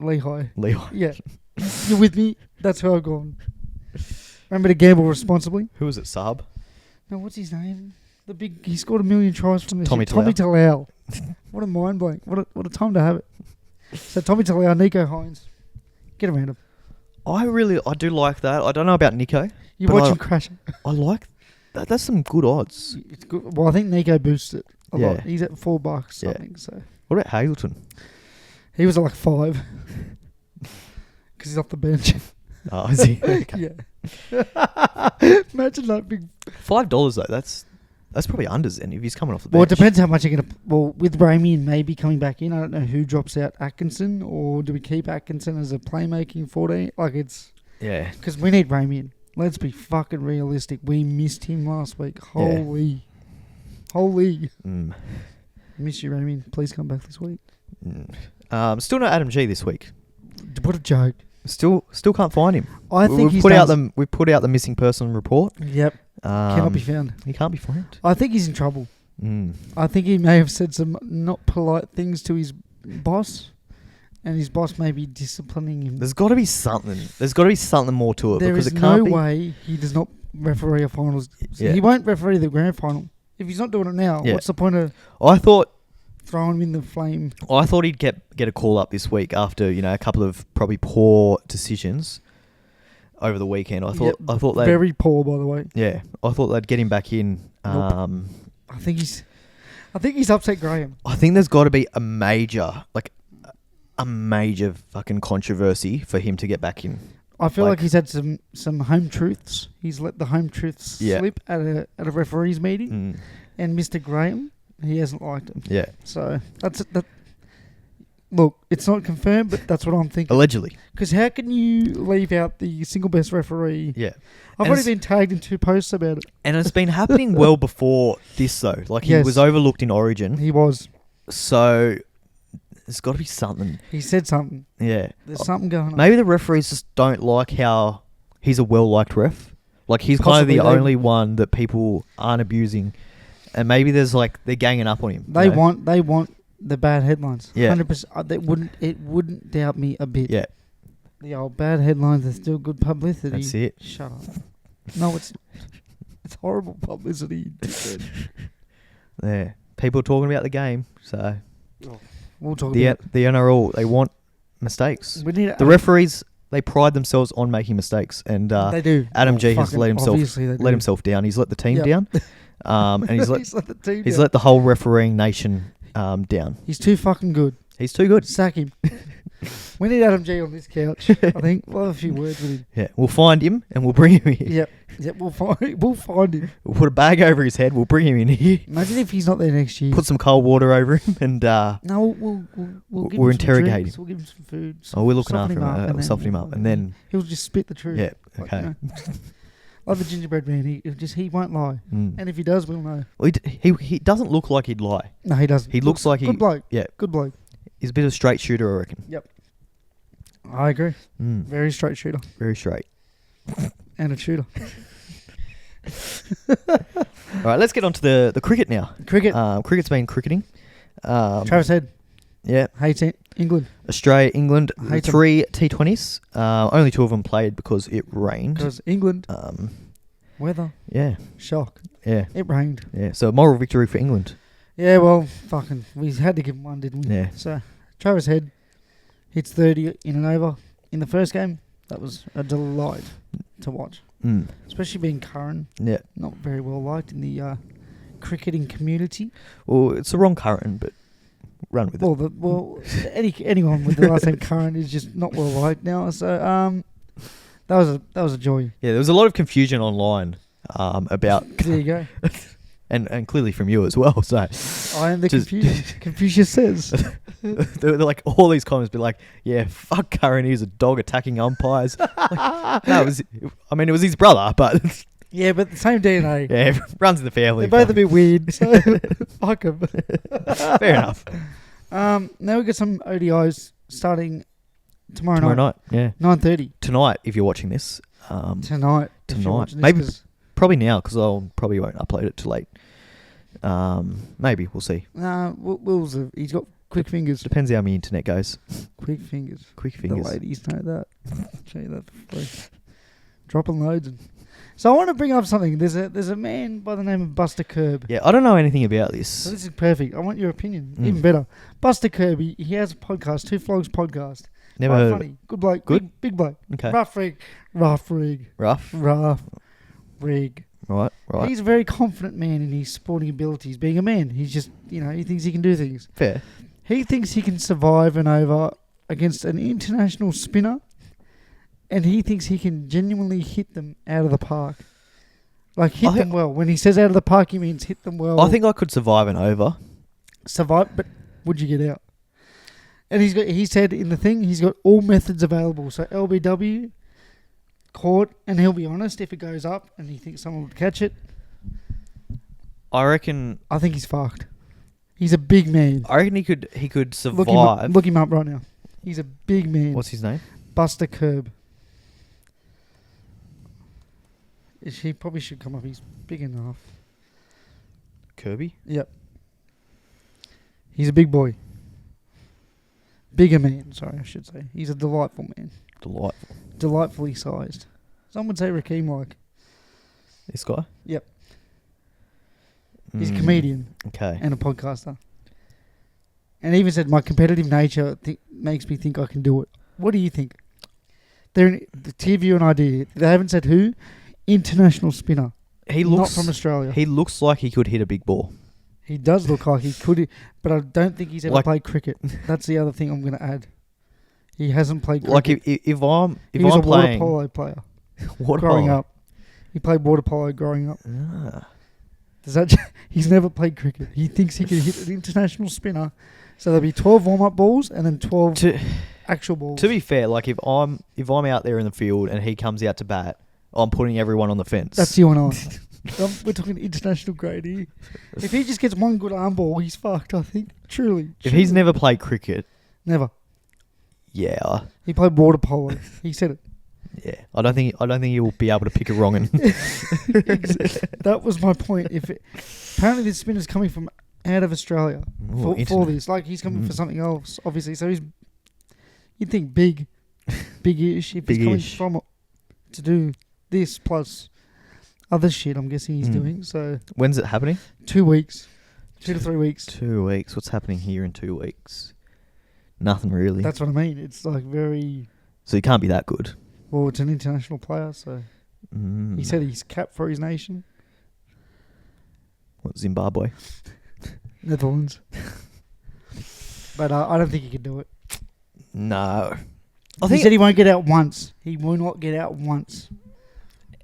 [SPEAKER 2] Lehigh.
[SPEAKER 1] Leo.
[SPEAKER 2] Yeah. You're with me? That's who I've gone. Remember to gamble responsibly.
[SPEAKER 1] Who was it? Saab.
[SPEAKER 2] No, what's his name? He scored 1 million tries from this
[SPEAKER 1] Tommy
[SPEAKER 2] year. Tommy Talau. What a mind blank. What a time to have it. So Tommy Talau, Nicho Hynes. Get around him.
[SPEAKER 1] I do like that. I don't know about Nicho.
[SPEAKER 2] You
[SPEAKER 1] But
[SPEAKER 2] watch
[SPEAKER 1] I-
[SPEAKER 2] him crash.
[SPEAKER 1] I like that. That's some good odds.
[SPEAKER 2] It's good. Well, I think Nico boosted it a lot.
[SPEAKER 1] Yeah.
[SPEAKER 2] He's at $4
[SPEAKER 1] Yeah.
[SPEAKER 2] something. So
[SPEAKER 1] What about Hazleton?
[SPEAKER 2] he was at like 5 because he's off the bench.
[SPEAKER 1] Oh, is he? Okay.
[SPEAKER 2] Yeah. Imagine that big.
[SPEAKER 1] $5 though. That's probably unders then if he's coming off the bench.
[SPEAKER 2] Well, it depends how much you're going to... Well, with Ramey and maybe coming back in, I don't know who drops out Atkinson, or do we keep Atkinson as a playmaking 14? Like, it's...
[SPEAKER 1] Yeah.
[SPEAKER 2] Because we need Ramey in. Let's be fucking realistic. We missed him last week. Holy... Holy.
[SPEAKER 1] Mm.
[SPEAKER 2] Miss you, Ramy. Please come back this week.
[SPEAKER 1] Still no Adam G this week.
[SPEAKER 2] What a joke.
[SPEAKER 1] Still can't find him.
[SPEAKER 2] I think
[SPEAKER 1] we've put out the missing person report.
[SPEAKER 2] Yep. Cannot be found.
[SPEAKER 1] He can't be found.
[SPEAKER 2] I think he's in trouble. I think he may have said some not polite things to his boss, and his boss may be disciplining him.
[SPEAKER 1] There's got to be something. There's got to be something more to it.
[SPEAKER 2] There
[SPEAKER 1] because
[SPEAKER 2] is
[SPEAKER 1] it can't
[SPEAKER 2] no
[SPEAKER 1] be.
[SPEAKER 2] way he does not referee a finals.
[SPEAKER 1] Yeah.
[SPEAKER 2] He won't referee the grand final. If he's not doing it now,
[SPEAKER 1] Yeah.
[SPEAKER 2] what's the point of
[SPEAKER 1] I thought
[SPEAKER 2] throwing him in the flame?
[SPEAKER 1] he'd get a call up this week after a couple of probably poor decisions over the weekend. I thought they
[SPEAKER 2] very poor, by the way.
[SPEAKER 1] Yeah, I thought they'd get him back in.
[SPEAKER 2] Nope. I think he's upset Graham.
[SPEAKER 1] I think there's got to be a major fucking controversy for him to get back in.
[SPEAKER 2] I feel like he's had some home truths. He's let the home truths slip at a referees meeting, and Mr. Graham, he hasn't liked him.
[SPEAKER 1] Yeah.
[SPEAKER 2] So that. Look, it's not confirmed, but that's what I'm thinking.
[SPEAKER 1] Allegedly.
[SPEAKER 2] Because how can you leave out the single best referee?
[SPEAKER 1] Yeah.
[SPEAKER 2] I've already been tagged in 2 posts about it.
[SPEAKER 1] And it's been happening well before this, though. Like, he was overlooked in Origin.
[SPEAKER 2] He was.
[SPEAKER 1] So, there's got to be something.
[SPEAKER 2] He said something.
[SPEAKER 1] Yeah.
[SPEAKER 2] There's something going on.
[SPEAKER 1] Maybe the referees just don't like how he's a well-liked ref. Like, he's
[SPEAKER 2] Possibly
[SPEAKER 1] kind of the only one that people aren't abusing. And maybe there's, they're ganging up on him.
[SPEAKER 2] They want the bad headlines.
[SPEAKER 1] Yeah.
[SPEAKER 2] 100%. It wouldn't doubt me a bit.
[SPEAKER 1] Yeah.
[SPEAKER 2] The old bad headlines are still good publicity.
[SPEAKER 1] That's it.
[SPEAKER 2] Shut up. No, it's horrible publicity.
[SPEAKER 1] Yeah. People talking about the game, so...
[SPEAKER 2] We'll talk about
[SPEAKER 1] the NRL, they want mistakes.
[SPEAKER 2] We need
[SPEAKER 1] the referees, they pride themselves on making mistakes, and
[SPEAKER 2] they do.
[SPEAKER 1] Adam G has let himself down. He's let the team down, and he's let the whole refereeing nation down.
[SPEAKER 2] He's too fucking good.
[SPEAKER 1] He's too good.
[SPEAKER 2] Sack him. We need Adam G on this couch. I think we'll have a few words with him.
[SPEAKER 1] Yeah, we'll find him and we'll bring him here.
[SPEAKER 2] Yep. We'll find him.
[SPEAKER 1] We'll put a bag over his head. We'll bring him in here.
[SPEAKER 2] Imagine if he's not there next year.
[SPEAKER 1] Put some cold water over him and
[SPEAKER 2] no, we'll
[SPEAKER 1] interrogate him.
[SPEAKER 2] We'll give him some food.
[SPEAKER 1] We're looking after him. We'll soften him up, and then
[SPEAKER 2] he'll just spit the truth.
[SPEAKER 1] Yeah. Okay.
[SPEAKER 2] Like the gingerbread man, he won't lie, and if he does, we'll know.
[SPEAKER 1] Well, he doesn't look like he'd lie.
[SPEAKER 2] No, he doesn't.
[SPEAKER 1] He looks like
[SPEAKER 2] good bloke.
[SPEAKER 1] Yeah,
[SPEAKER 2] good bloke.
[SPEAKER 1] He's a bit of a straight shooter, I reckon.
[SPEAKER 2] Yep. I agree. Very straight shooter.
[SPEAKER 1] Very straight.
[SPEAKER 2] And a shooter.
[SPEAKER 1] All right, let's get on to the cricket now.
[SPEAKER 2] Cricket.
[SPEAKER 1] Cricket's been cricketing.
[SPEAKER 2] Travis Head.
[SPEAKER 1] Yeah.
[SPEAKER 2] Hates England.
[SPEAKER 1] Australia, England,
[SPEAKER 2] Hates
[SPEAKER 1] 3 T20s. Only 2 of them played because it rained.
[SPEAKER 2] Because England. Weather.
[SPEAKER 1] Yeah.
[SPEAKER 2] Shock.
[SPEAKER 1] Yeah.
[SPEAKER 2] It rained.
[SPEAKER 1] Yeah. So a moral victory for England.
[SPEAKER 2] Yeah, well, we had to give him one, didn't we?
[SPEAKER 1] Yeah.
[SPEAKER 2] So, Travis Head hits 30 in and over in the first game. That was a delight to watch. Especially being Curran.
[SPEAKER 1] Yeah.
[SPEAKER 2] Not very well liked in the cricketing community.
[SPEAKER 1] Well, it's the wrong Curran, but run with
[SPEAKER 2] it. Anyone with the last name Curran is just not well liked now. So, that was a joy.
[SPEAKER 1] Yeah, there was a lot of confusion online about...
[SPEAKER 2] There you go.
[SPEAKER 1] And clearly from you as well. So
[SPEAKER 2] I am the confusion. Confucius says.
[SPEAKER 1] they're like all these comments be like, yeah, fuck Curran, he's a dog attacking umpires. It was his brother, but
[SPEAKER 2] yeah, but the same DNA.
[SPEAKER 1] Yeah, runs in the family.
[SPEAKER 2] They're both a bit weird, so fuck them.
[SPEAKER 1] Fair enough.
[SPEAKER 2] Now we got some ODIs starting tomorrow night.
[SPEAKER 1] Yeah,
[SPEAKER 2] 9:30
[SPEAKER 1] tonight. If you're watching this,
[SPEAKER 2] tonight,
[SPEAKER 1] maybe. Probably now, because I'll probably won't upload it too late. Maybe, we'll see.
[SPEAKER 2] Will's he's got quick fingers.
[SPEAKER 1] Depends how my internet goes.
[SPEAKER 2] Quick fingers.
[SPEAKER 1] Quick fingers.
[SPEAKER 2] The ladies know that. Show you that for free. Dropping loads. So I want to bring up something. There's a man by the name of Buster Curb.
[SPEAKER 1] Yeah, I don't know anything about this.
[SPEAKER 2] So this is perfect. I want your opinion. Even better. Buster Kirby, he has a podcast, Two Flogs podcast.
[SPEAKER 1] Never heard
[SPEAKER 2] funny.
[SPEAKER 1] of it.
[SPEAKER 2] Good bloke.
[SPEAKER 1] Good?
[SPEAKER 2] Big bloke.
[SPEAKER 1] Okay.
[SPEAKER 2] Rough rig.
[SPEAKER 1] Rough?
[SPEAKER 2] Rig.
[SPEAKER 1] Right.
[SPEAKER 2] He's a very confident man in his sporting abilities. Being a man, he's just, he thinks he can do things.
[SPEAKER 1] Fair.
[SPEAKER 2] He thinks he can survive an over against an international spinner, and he thinks he can genuinely hit them out of the park. Like, hit them well. When he says out of the park, he means hit them well.
[SPEAKER 1] I think I could survive an over.
[SPEAKER 2] Survive, but would you get out? And he said in the thing, he's got all methods available. So LBW, court, and he'll be honest if it goes up and he thinks someone would catch it.
[SPEAKER 1] I reckon.
[SPEAKER 2] I think he's fucked. He's a big man.
[SPEAKER 1] I reckon he could survive.
[SPEAKER 2] Look him up right now. He's a big man.
[SPEAKER 1] What's his name?
[SPEAKER 2] Buster Curb. He probably should come up. He's big enough.
[SPEAKER 1] Kirby.
[SPEAKER 2] Yep. He's a big boy. Bigger man, sorry, I should say. He's a delightful man.
[SPEAKER 1] Delightful.
[SPEAKER 2] Delightfully sized. Some would say Raheem like.
[SPEAKER 1] This guy.
[SPEAKER 2] Yep. He's a comedian.
[SPEAKER 1] Okay.
[SPEAKER 2] And a podcaster. And he even said, my competitive nature makes me think I can do it. What do you think? To give you an idea, they haven't said who. International spinner.
[SPEAKER 1] He looks
[SPEAKER 2] not from Australia.
[SPEAKER 1] He looks like he could hit a big ball.
[SPEAKER 2] He does look like he could, but I don't think he's ever
[SPEAKER 1] Like-
[SPEAKER 2] played cricket. That's the other thing I'm going to add. He hasn't played cricket.
[SPEAKER 1] Like if I'm
[SPEAKER 2] he was a
[SPEAKER 1] playing
[SPEAKER 2] water polo player
[SPEAKER 1] water
[SPEAKER 2] growing
[SPEAKER 1] polo.
[SPEAKER 2] up. He played water polo growing up.
[SPEAKER 1] Ah.
[SPEAKER 2] Does that? He's never played cricket. He thinks he can hit an international spinner. So there'll be 12 warm-up balls and then 12 actual balls.
[SPEAKER 1] To be fair, like if I'm out there in the field and he comes out to bat, I'm putting everyone on the fence.
[SPEAKER 2] That's you and I. We're talking international grade here. If he just gets one good arm ball, he's fucked, I think. Truly.
[SPEAKER 1] If he's never played cricket,
[SPEAKER 2] Never.
[SPEAKER 1] yeah,
[SPEAKER 2] He played water polo. He said it.
[SPEAKER 1] yeah. I don't think he'll be able to pick a wrong one.
[SPEAKER 2] That was my point. Apparently this spinner's coming from out of Australia for this. Like he's coming for something else, obviously. So you'd think big-ish. If he's coming from to do this plus other shit, I'm guessing he's doing. So
[SPEAKER 1] When's it happening?
[SPEAKER 2] 2 weeks. 2 to 3 weeks.
[SPEAKER 1] 2 weeks. What's happening here in 2 weeks? Nothing really.
[SPEAKER 2] That's what I mean. It's like very...
[SPEAKER 1] So he can't be that good.
[SPEAKER 2] Well, it's an international player, so... He said he's capped for his nation.
[SPEAKER 1] What, Zimbabwe?
[SPEAKER 2] Netherlands. But I don't think he can do it.
[SPEAKER 1] No.
[SPEAKER 2] He said he won't get out once. He will not get out once.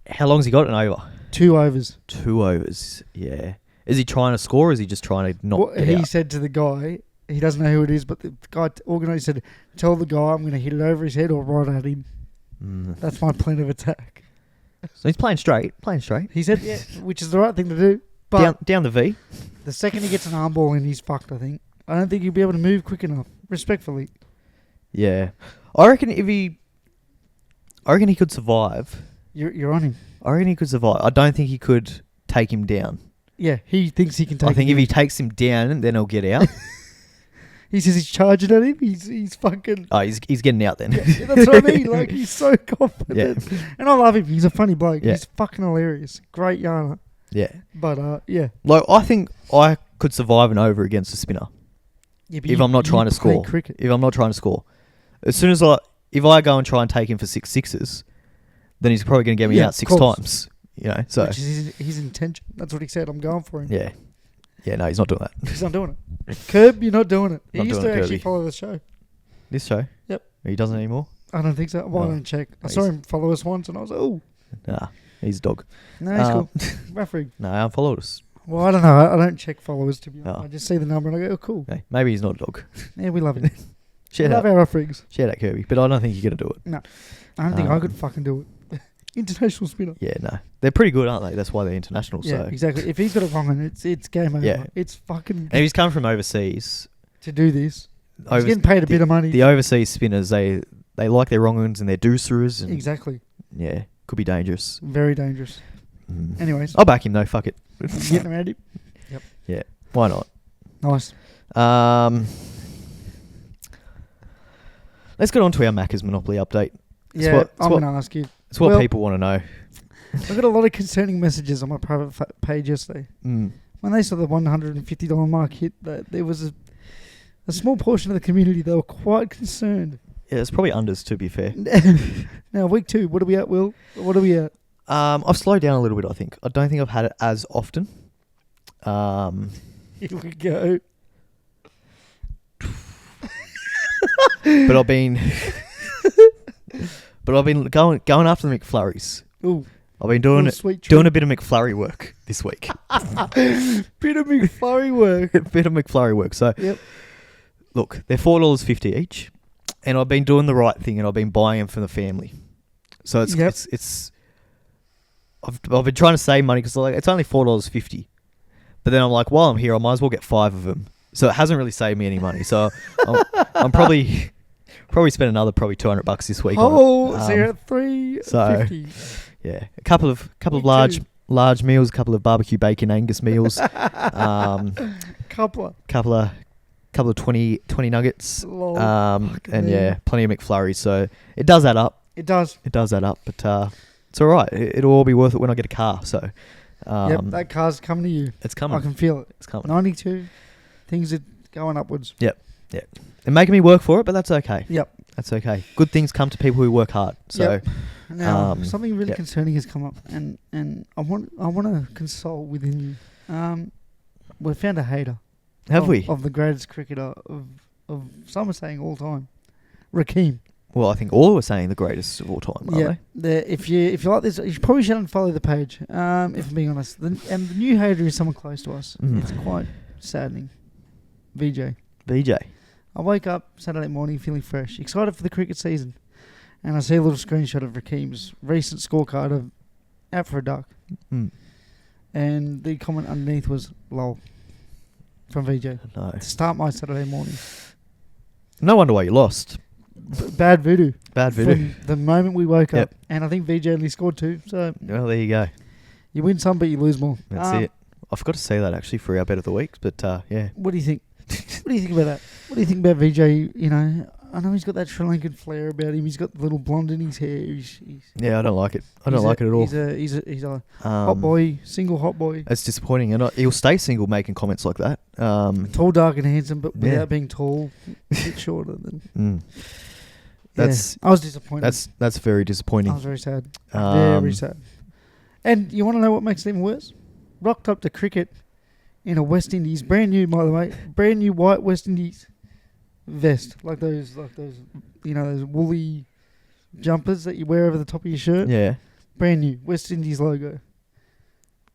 [SPEAKER 1] How long's he got an over?
[SPEAKER 2] 2 overs.
[SPEAKER 1] 2 overs, yeah. Is he trying to score or is he just trying to not get
[SPEAKER 2] He
[SPEAKER 1] out?
[SPEAKER 2] said to the guy, he doesn't know who it is, but the guy organised said, tell the guy I'm going to hit it over his head or right at him. That's my plan of attack.
[SPEAKER 1] So he's playing straight.
[SPEAKER 2] He said, yeah, which is the right thing to do. But
[SPEAKER 1] Down the V.
[SPEAKER 2] the second he gets an arm ball in, he's fucked, I think. I don't think he'll be able to move quick enough, respectfully.
[SPEAKER 1] Yeah. I reckon he could survive.
[SPEAKER 2] You're on him.
[SPEAKER 1] I reckon he could survive. I don't think he could take him down.
[SPEAKER 2] Yeah, he thinks he can take
[SPEAKER 1] I think
[SPEAKER 2] him
[SPEAKER 1] if he takes him down, then he'll get out.
[SPEAKER 2] He says he's charging at him. He's fucking...
[SPEAKER 1] Oh, he's getting out then.
[SPEAKER 2] Yeah, that's what I mean. Like, he's so confident.
[SPEAKER 1] Yeah.
[SPEAKER 2] And I love him. He's a funny bloke.
[SPEAKER 1] Yeah.
[SPEAKER 2] He's fucking hilarious. Great yarner.
[SPEAKER 1] Yeah.
[SPEAKER 2] But, yeah.
[SPEAKER 1] Like, I think I could survive an over against a spinner if I'm not trying to score.
[SPEAKER 2] Cricket.
[SPEAKER 1] If I'm not trying to score. As soon as if I go and try and take him for 6 sixes, then he's probably going to get me out 6 times. You know, so...
[SPEAKER 2] Which is his intention. That's what he said. I'm going for him.
[SPEAKER 1] Yeah. Yeah, no, he's not doing that.
[SPEAKER 2] He's not doing it. Curb, you're not doing it. He
[SPEAKER 1] Not
[SPEAKER 2] used
[SPEAKER 1] doing
[SPEAKER 2] to
[SPEAKER 1] it,
[SPEAKER 2] actually
[SPEAKER 1] Kirby.
[SPEAKER 2] follow the show.
[SPEAKER 1] This show?
[SPEAKER 2] Yep.
[SPEAKER 1] He doesn't anymore?
[SPEAKER 2] I don't think so. Well, I
[SPEAKER 1] No.
[SPEAKER 2] don't check. I
[SPEAKER 1] No,
[SPEAKER 2] saw
[SPEAKER 1] he's-
[SPEAKER 2] him follow us once and I was like, oh.
[SPEAKER 1] Nah, he's a dog.
[SPEAKER 2] No, he's cool. Rough rig.
[SPEAKER 1] No, I unfollowed us.
[SPEAKER 2] Well, I don't know. I don't check followers, to be honest.
[SPEAKER 1] Oh.
[SPEAKER 2] I just see the number and I go, oh, cool.
[SPEAKER 1] Okay, maybe he's not a dog.
[SPEAKER 2] Yeah, we love him. we
[SPEAKER 1] Share
[SPEAKER 2] love
[SPEAKER 1] that.
[SPEAKER 2] our rough rigs.
[SPEAKER 1] Share that, Kirby. But I don't think you're going to do it.
[SPEAKER 2] I don't think I could fucking do it. International spinner.
[SPEAKER 1] Yeah, no. They're pretty good, aren't they? That's why they're international.
[SPEAKER 2] Yeah,
[SPEAKER 1] So.
[SPEAKER 2] exactly. If he's got it wrong, and it's game over.
[SPEAKER 1] Yeah.
[SPEAKER 2] It's fucking
[SPEAKER 1] And if he's coming from overseas,
[SPEAKER 2] to do this. He's getting paid a bit of money.
[SPEAKER 1] the overseas spinners, they like their wrong ones and their deucerers. And
[SPEAKER 2] Exactly.
[SPEAKER 1] yeah, could be dangerous.
[SPEAKER 2] Very dangerous. Anyways,
[SPEAKER 1] I'll back him though. Fuck it.
[SPEAKER 2] getting around him.
[SPEAKER 1] Yeah, why not?
[SPEAKER 2] Nice.
[SPEAKER 1] Let's get on to our Macca's Monopoly update.
[SPEAKER 2] Yeah, I'm going to ask you.
[SPEAKER 1] It's what
[SPEAKER 2] Well-
[SPEAKER 1] people want to know.
[SPEAKER 2] I got a lot of concerning messages on my private page yesterday. When they saw the $150 mark hit, there was a small portion of the community that were quite concerned.
[SPEAKER 1] Yeah, it's probably unders to be fair.
[SPEAKER 2] Now, week 2, what are we at, Will? What are we at?
[SPEAKER 1] I've slowed down a little bit, I think. I don't think I've had it as often.
[SPEAKER 2] Here we go.
[SPEAKER 1] But I've been going after the McFlurries.
[SPEAKER 2] Ooh,
[SPEAKER 1] I've been doing
[SPEAKER 2] sweet
[SPEAKER 1] doing a bit of McFlurry work this week.
[SPEAKER 2] bit of McFlurry work.
[SPEAKER 1] A bit of McFlurry work. So,
[SPEAKER 2] Yep.
[SPEAKER 1] look, they're $4.50 each, and I've been doing the right thing, and I've been buying them for the family. So I've been trying to save money because like it's only $4.50, But then I'm like, while I'm here, I might as well get 5 of them. So it hasn't really saved me any money. So I'm probably spend another probably $200 this week.
[SPEAKER 2] Oh,
[SPEAKER 1] on it.
[SPEAKER 2] so you're at $350.
[SPEAKER 1] Yeah, a couple of large meals, a couple of barbecue bacon Angus meals,
[SPEAKER 2] Couple.
[SPEAKER 1] couple of 20 nuggets,
[SPEAKER 2] Lol.
[SPEAKER 1] and yeah, plenty of McFlurries. So it does add up.
[SPEAKER 2] It does.
[SPEAKER 1] It does add up, but it's all right. It'll all be worth it when I get a car. So
[SPEAKER 2] Yep, that car's coming to you.
[SPEAKER 1] it's coming.
[SPEAKER 2] I can feel it.
[SPEAKER 1] It's coming.
[SPEAKER 2] 92. Things are going upwards.
[SPEAKER 1] They're making me work for it, but that's okay.
[SPEAKER 2] Yep.
[SPEAKER 1] That's okay. Good things come to people who work hard. So
[SPEAKER 2] Yep. Now, something really
[SPEAKER 1] yep.
[SPEAKER 2] concerning has come up, and I want to consult within you. We found a hater.
[SPEAKER 1] have we?
[SPEAKER 2] Of the greatest cricketer of some are saying all time, Rakeem.
[SPEAKER 1] Well, I think all were saying the greatest of all time, aren't they?
[SPEAKER 2] If you like this, you probably shouldn't follow the page. If I'm being honest, and the new hater is someone close to us.
[SPEAKER 1] Mm.
[SPEAKER 2] It's quite saddening. VJ.
[SPEAKER 1] BJ.
[SPEAKER 2] I wake up Saturday morning feeling fresh, excited for the cricket season, and I see a little screenshot of Rakeem's recent scorecard of out for a duck, and the comment underneath was "lol" from VJ.
[SPEAKER 1] No.
[SPEAKER 2] To start my Saturday morning.
[SPEAKER 1] No wonder why you lost.
[SPEAKER 2] Bad voodoo.
[SPEAKER 1] Bad voodoo.
[SPEAKER 2] From the moment we woke
[SPEAKER 1] Yep.
[SPEAKER 2] up, and I think VJ only scored 2, so
[SPEAKER 1] Well, there you go.
[SPEAKER 2] you win some, but you lose more.
[SPEAKER 1] That's it. I forgot to say that actually for our bet of the week, but yeah.
[SPEAKER 2] What do you think? What do you think about that? What do you think about VJ? You know, I know he's got that Sri Lankan flair about him. He's got the little blonde in his hair.
[SPEAKER 1] Yeah, I don't like it. I don't like it at all.
[SPEAKER 2] He's a hot boy, single hot boy.
[SPEAKER 1] It's disappointing, and he'll stay single making comments like that.
[SPEAKER 2] Tall, dark, and handsome, but
[SPEAKER 1] Yeah.
[SPEAKER 2] without being tall, a bit shorter than.
[SPEAKER 1] That's
[SPEAKER 2] I was disappointed.
[SPEAKER 1] that's very disappointing.
[SPEAKER 2] I was very sad. Very sad. And you want to know what makes it even worse? Rocked up to cricket in a West Indies, brand new by the way, brand new white West Indies vest, like those, you know, those woolly jumpers that you wear over the top of your shirt.
[SPEAKER 1] Yeah.
[SPEAKER 2] Brand new West Indies logo.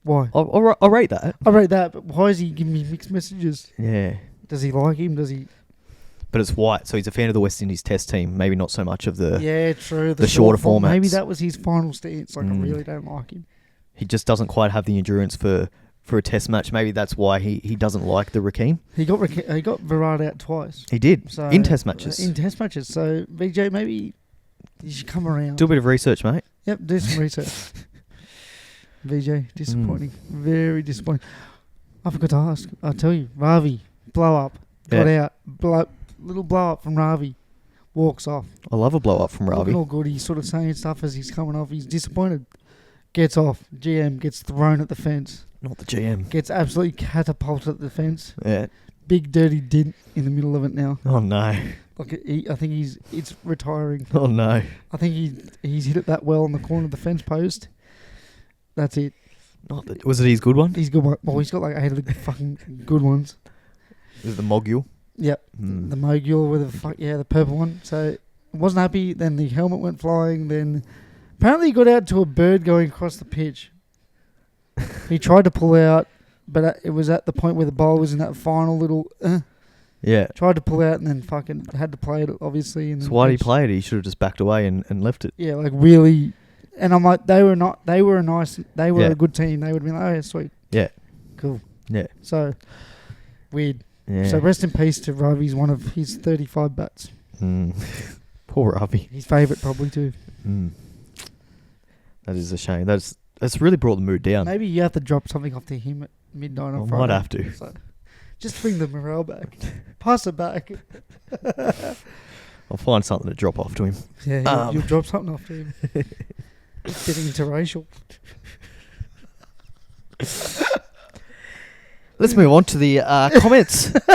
[SPEAKER 2] Why?
[SPEAKER 1] I'll rate that.
[SPEAKER 2] I rate that, but why is he giving me mixed messages?
[SPEAKER 1] Yeah.
[SPEAKER 2] Does he like him? Does he?
[SPEAKER 1] But it's white, so he's a fan of the West Indies Test team. Maybe not so much of the.
[SPEAKER 2] Yeah, true.
[SPEAKER 1] The shorter
[SPEAKER 2] form.
[SPEAKER 1] formats.
[SPEAKER 2] Maybe that was his final stance. Like I really don't like him.
[SPEAKER 1] He just doesn't quite have the endurance for a Test match. Maybe that's why he doesn't like the Rakeem.
[SPEAKER 2] He got Virat out twice.
[SPEAKER 1] He did
[SPEAKER 2] So
[SPEAKER 1] in Test matches.
[SPEAKER 2] In Test matches. So VJ, maybe you should come around.
[SPEAKER 1] Do a bit of research, mate.
[SPEAKER 2] Yep, do some research. VJ, disappointing. Very disappointing. I forgot to ask. I'll tell you. Ravi, blow up. Got out. Little blow up from Ravi. Walks off.
[SPEAKER 1] I love a blow up from Ravi.
[SPEAKER 2] Looking all good. He's sort of saying stuff as he's coming off. He's disappointed. Gets off. GM gets thrown at the fence.
[SPEAKER 1] Not the GM.
[SPEAKER 2] Gets absolutely catapulted at the fence.
[SPEAKER 1] Yeah.
[SPEAKER 2] Big dirty dent in the middle of it now.
[SPEAKER 1] Oh no.
[SPEAKER 2] Like I think it's retiring.
[SPEAKER 1] Oh no.
[SPEAKER 2] I think he's hit it that well on the corner of the fence post. That's it.
[SPEAKER 1] Was it his good one?
[SPEAKER 2] He's good one. Well, he's got like 8 of the fucking good ones.
[SPEAKER 1] Was it the Mogul?
[SPEAKER 2] Yep. The Mogul with the purple one. So wasn't happy. Then the helmet went flying. Then apparently he got out to a bird going across the pitch. He tried to pull out, but it was at the point where the ball was in that final little.
[SPEAKER 1] Yeah.
[SPEAKER 2] Tried to pull out and then fucking had to play it obviously. And
[SPEAKER 1] so why did he play it? He should have just backed away and left it.
[SPEAKER 2] Yeah, like really. And I'm like, they were a good team. They would have been like, oh yeah, sweet.
[SPEAKER 1] Yeah.
[SPEAKER 2] Cool.
[SPEAKER 1] Yeah.
[SPEAKER 2] So weird.
[SPEAKER 1] Yeah.
[SPEAKER 2] So rest in peace to Ravi's one of his 35 bats.
[SPEAKER 1] Poor Ravi.
[SPEAKER 2] His favourite probably too.
[SPEAKER 1] That is a shame. That's really brought the mood down.
[SPEAKER 2] Maybe you have to drop something off to him at midnight on
[SPEAKER 1] I
[SPEAKER 2] Friday.
[SPEAKER 1] might have to.
[SPEAKER 2] So just bring the morale back. Pass it back.
[SPEAKER 1] I'll find something to drop off to him.
[SPEAKER 2] Yeah, you'll drop something off to him. Getting interracial.
[SPEAKER 1] Let's move on to the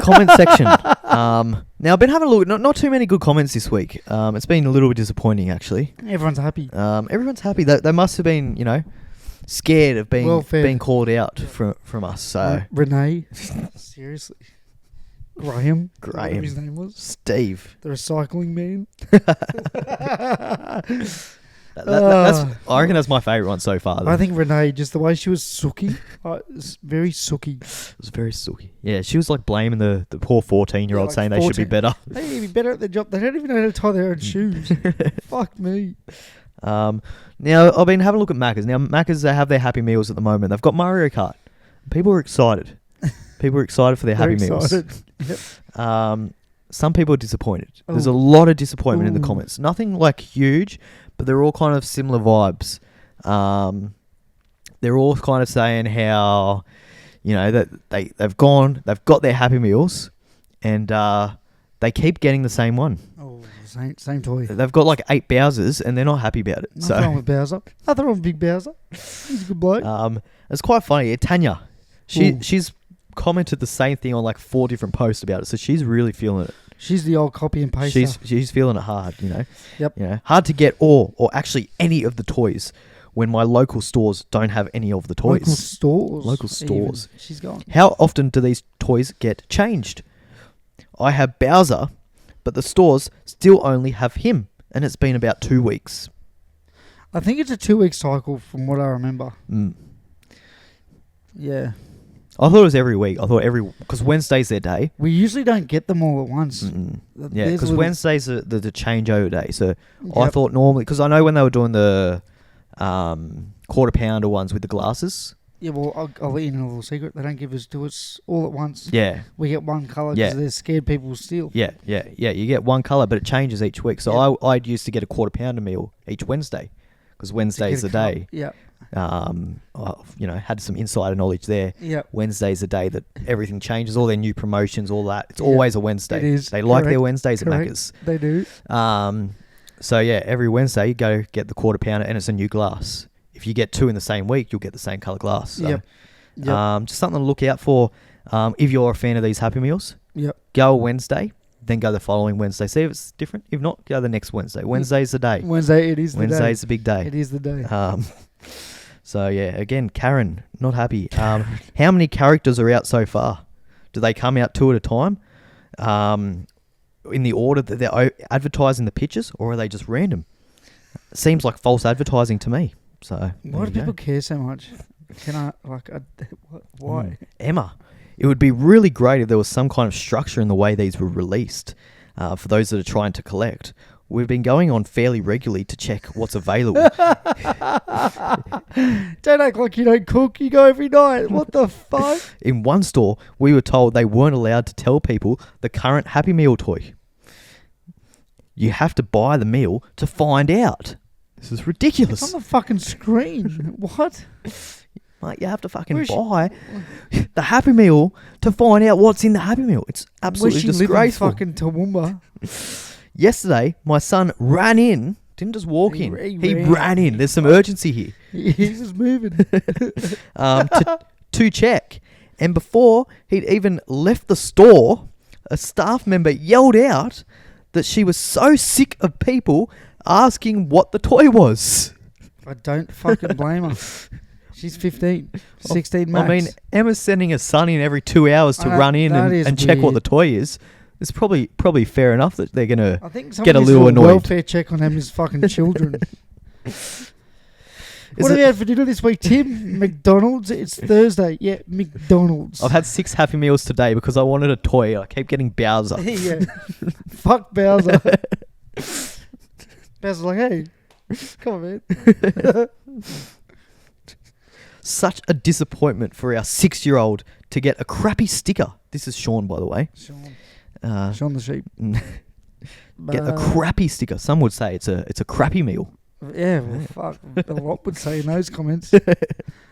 [SPEAKER 1] comment section. Now I've been having a look. Not too many good comments this week. It's been a little bit disappointing actually.
[SPEAKER 2] Everyone's happy.
[SPEAKER 1] Everyone's happy. They must have been, scared of being called out from us. So
[SPEAKER 2] Renee, seriously, Graham, whatever his name was,
[SPEAKER 1] Steve,
[SPEAKER 2] the recycling man.
[SPEAKER 1] That's I reckon that's my favourite one so far.
[SPEAKER 2] I think Renee, just the way she was sooky, very sooky.
[SPEAKER 1] It was very sooky. Yeah, she was like blaming the poor 14-year-old, saying 14. They should be better.
[SPEAKER 2] They need to be better at their job. They don't even know how to tie their own shoes. Fuck me.
[SPEAKER 1] Now I've been having a look at Macca's. Now Macca's, they have their Happy Meals at the moment. They've got Mario Kart. People are excited. People are excited for their
[SPEAKER 2] They're
[SPEAKER 1] Happy Meals.
[SPEAKER 2] excited. Yep.
[SPEAKER 1] Some people are disappointed. There's a
[SPEAKER 2] Ooh.
[SPEAKER 1] lot of disappointment in the
[SPEAKER 2] Ooh.
[SPEAKER 1] comments. Nothing like huge, but they're all kind of similar vibes. They're all kind of saying how, that they've got their Happy Meals, and they keep getting the same one.
[SPEAKER 2] Oh, same toy.
[SPEAKER 1] They've got like 8 Bowsers, and they're not happy about it.
[SPEAKER 2] Nothing wrong with Bowser. Nothing wrong with Big Bowser. He's a good bloke.
[SPEAKER 1] It's quite funny. Tanya,
[SPEAKER 2] Ooh.
[SPEAKER 1] she's commented the same thing on like 4 different posts about it, so she's really feeling it.
[SPEAKER 2] She's the old copy and paster.
[SPEAKER 1] She's feeling it hard,
[SPEAKER 2] Yep.
[SPEAKER 1] Hard to get or actually any of the toys when my local stores don't have any of the toys.
[SPEAKER 2] Local stores.
[SPEAKER 1] Even.
[SPEAKER 2] She's gone.
[SPEAKER 1] How often do these toys get changed? I have Bowser, but the stores still only have him, and it's been about 2 weeks.
[SPEAKER 2] I think it's a 2-week cycle from what I remember.
[SPEAKER 1] Mm.
[SPEAKER 2] Yeah.
[SPEAKER 1] I thought it was every week. Because Wednesday's their day.
[SPEAKER 2] We usually don't get them all at once.
[SPEAKER 1] Yeah, because Wednesday's the changeover day. So I
[SPEAKER 2] Yep.
[SPEAKER 1] thought normally, because I know when they were doing the quarter pounder ones with the glasses.
[SPEAKER 2] Yeah, well, I'll let you know a little secret. They don't give us to us all at once.
[SPEAKER 1] Yeah.
[SPEAKER 2] We get one colour because they're scared people will steal.
[SPEAKER 1] Yeah. You get one colour, but it changes each week. So I'd used to get a quarter pounder meal each Wednesday, because Wednesday's the day.
[SPEAKER 2] Yeah.
[SPEAKER 1] Had some insider knowledge there.
[SPEAKER 2] Yeah.
[SPEAKER 1] Wednesday's the day that everything changes, all their new promotions, all that. It's always a Wednesday.
[SPEAKER 2] It is.
[SPEAKER 1] They like their
[SPEAKER 2] Correct.
[SPEAKER 1] Wednesdays at
[SPEAKER 2] Correct.
[SPEAKER 1] Macca's.
[SPEAKER 2] They do.
[SPEAKER 1] So every Wednesday you go get the quarter pounder, and it's a new glass. If you get 2 in the same week, you'll get the same colour glass. So,
[SPEAKER 2] Yep.
[SPEAKER 1] just something to look out for. If you're a fan of these Happy Meals,
[SPEAKER 2] Yep.
[SPEAKER 1] go Wednesday, then go the following Wednesday. See if it's different. If not, go the next Wednesday. Wednesday's the day.
[SPEAKER 2] Wednesday, it is the day.
[SPEAKER 1] Wednesday's the big day.
[SPEAKER 2] It is the day.
[SPEAKER 1] So again, Karen, not happy. How many characters are out so far? Do they come out 2 at a time? In the order that they're advertising the pictures, or are they just random? It seems like false advertising to me. So
[SPEAKER 2] Why do people care so much? Why?
[SPEAKER 1] Emma, it would be really great if there was some kind of structure in the way these were released. For those that are trying to collect, we've been going on fairly regularly to check what's available.
[SPEAKER 2] Don't act like you don't cook. You go every night. What the fuck?
[SPEAKER 1] In one store, we were told they weren't allowed to tell people the current Happy Meal toy. You have to buy the meal to find out. This is ridiculous.
[SPEAKER 2] It's on the fucking screen. What?
[SPEAKER 1] Like, you have to fucking buy the Happy Meal to find out what's in the Happy Meal. It's absolutely disgraceful.
[SPEAKER 2] Fucking Toowoomba.
[SPEAKER 1] Yesterday, my son ran in. Didn't just walk in. He ran in. There's some urgency here.
[SPEAKER 2] He's just moving.
[SPEAKER 1] to check. And before he'd even left the store, a staff member yelled out that she was so sick of people asking what the toy was.
[SPEAKER 2] I don't fucking blame her. She's 15, 16 max.
[SPEAKER 1] I mean, Emma's sending her son in every 2 hours to run in and check what the toy is. It's probably fair enough that they're going to get a little annoyed.
[SPEAKER 2] Welfare check on Emma's fucking children. What have you had for dinner this week, Tim? McDonald's? It's Thursday. Yeah, McDonald's.
[SPEAKER 1] I've had 6 Happy Meals today because I wanted a toy. I keep getting Bowser.
[SPEAKER 2] Yeah. Fuck Bowser. Bowser's like, hey, come on, man.
[SPEAKER 1] Such a disappointment for our 6-year-old to get a crappy sticker. This is Sean, by the way.
[SPEAKER 2] Sean the sheep.
[SPEAKER 1] Get a crappy sticker. Some would say it's a crappy meal.
[SPEAKER 2] Yeah, well, fuck. A lot would say in those comments.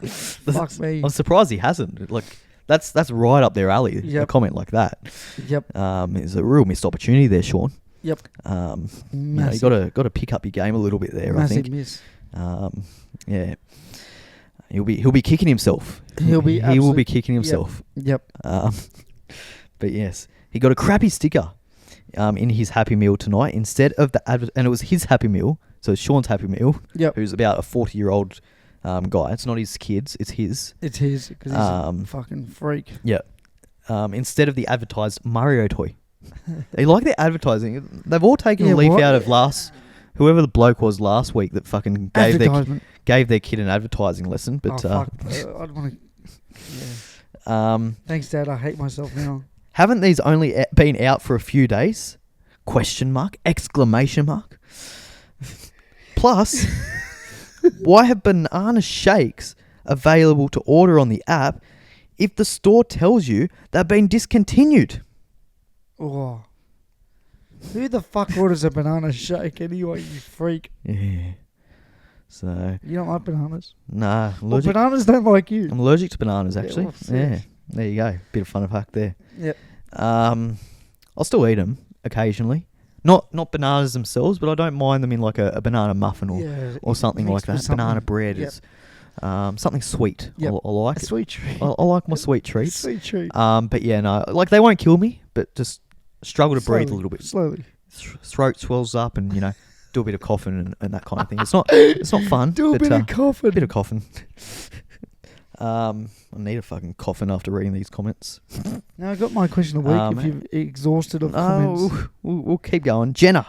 [SPEAKER 2] Fuck me.
[SPEAKER 1] I'm surprised he hasn't. Like, that's right up their alley. A comment like that.
[SPEAKER 2] Yep.
[SPEAKER 1] It's a real missed opportunity there, Sean.
[SPEAKER 2] Yep.
[SPEAKER 1] You got to pick up your game a little bit there.
[SPEAKER 2] Massive
[SPEAKER 1] I think.
[SPEAKER 2] Miss.
[SPEAKER 1] Yeah. He'll be kicking himself. He will be kicking himself.
[SPEAKER 2] Yep.
[SPEAKER 1] But yes, he got a crappy sticker in his Happy Meal tonight instead of the and it was his Happy Meal. So it's Sean's Happy Meal.
[SPEAKER 2] Yep.
[SPEAKER 1] Who's about a 40-year-old guy. It's not his kids. It's his.
[SPEAKER 2] It's his because he's a fucking freak.
[SPEAKER 1] Yeah. Instead of the advertised Mario toy. They like their advertising. They've all taken a leaf out of whoever the bloke was last week that fucking gave their kid an advertising lesson. But
[SPEAKER 2] fuck. I'd want to. Thanks, Dad. I hate myself now.
[SPEAKER 1] Haven't these only been out for a few days? Question mark! Exclamation mark! Plus, why have banana shakes available to order on the app if the store tells you they've been discontinued?
[SPEAKER 2] Oh. Who the fuck orders a banana shake anyway, you freak?
[SPEAKER 1] Yeah. So,
[SPEAKER 2] You don't like bananas?
[SPEAKER 1] nah.
[SPEAKER 2] Well,
[SPEAKER 1] Allergic.
[SPEAKER 2] bananas don't like you.
[SPEAKER 1] I'm allergic to bananas,
[SPEAKER 2] Yeah,
[SPEAKER 1] actually.
[SPEAKER 2] well,
[SPEAKER 1] Yeah. There you go. Bit of fun fact there.
[SPEAKER 2] Yep.
[SPEAKER 1] I'll still eat them occasionally. Not bananas themselves, but I don't mind them in like a banana muffin or something like
[SPEAKER 2] mixed with
[SPEAKER 1] that.
[SPEAKER 2] something.
[SPEAKER 1] Banana bread
[SPEAKER 2] Yep.
[SPEAKER 1] is something sweet.
[SPEAKER 2] Yep.
[SPEAKER 1] I like
[SPEAKER 2] A
[SPEAKER 1] it.
[SPEAKER 2] sweet treat.
[SPEAKER 1] I like my sweet treats.
[SPEAKER 2] Sweet treat.
[SPEAKER 1] But yeah, no, like they won't kill me, but just struggle to breathe a little bit.
[SPEAKER 2] Slowly.
[SPEAKER 1] Throat swells up, and do a bit of coughing and that kind of thing. It's not fun.
[SPEAKER 2] Do a
[SPEAKER 1] but,
[SPEAKER 2] bit of coughing.
[SPEAKER 1] bit of coughing. I need a fucking coffin after reading these comments.
[SPEAKER 2] Now I got my question of the week. If you've exhausted of comments,
[SPEAKER 1] we'll keep going. Jenna,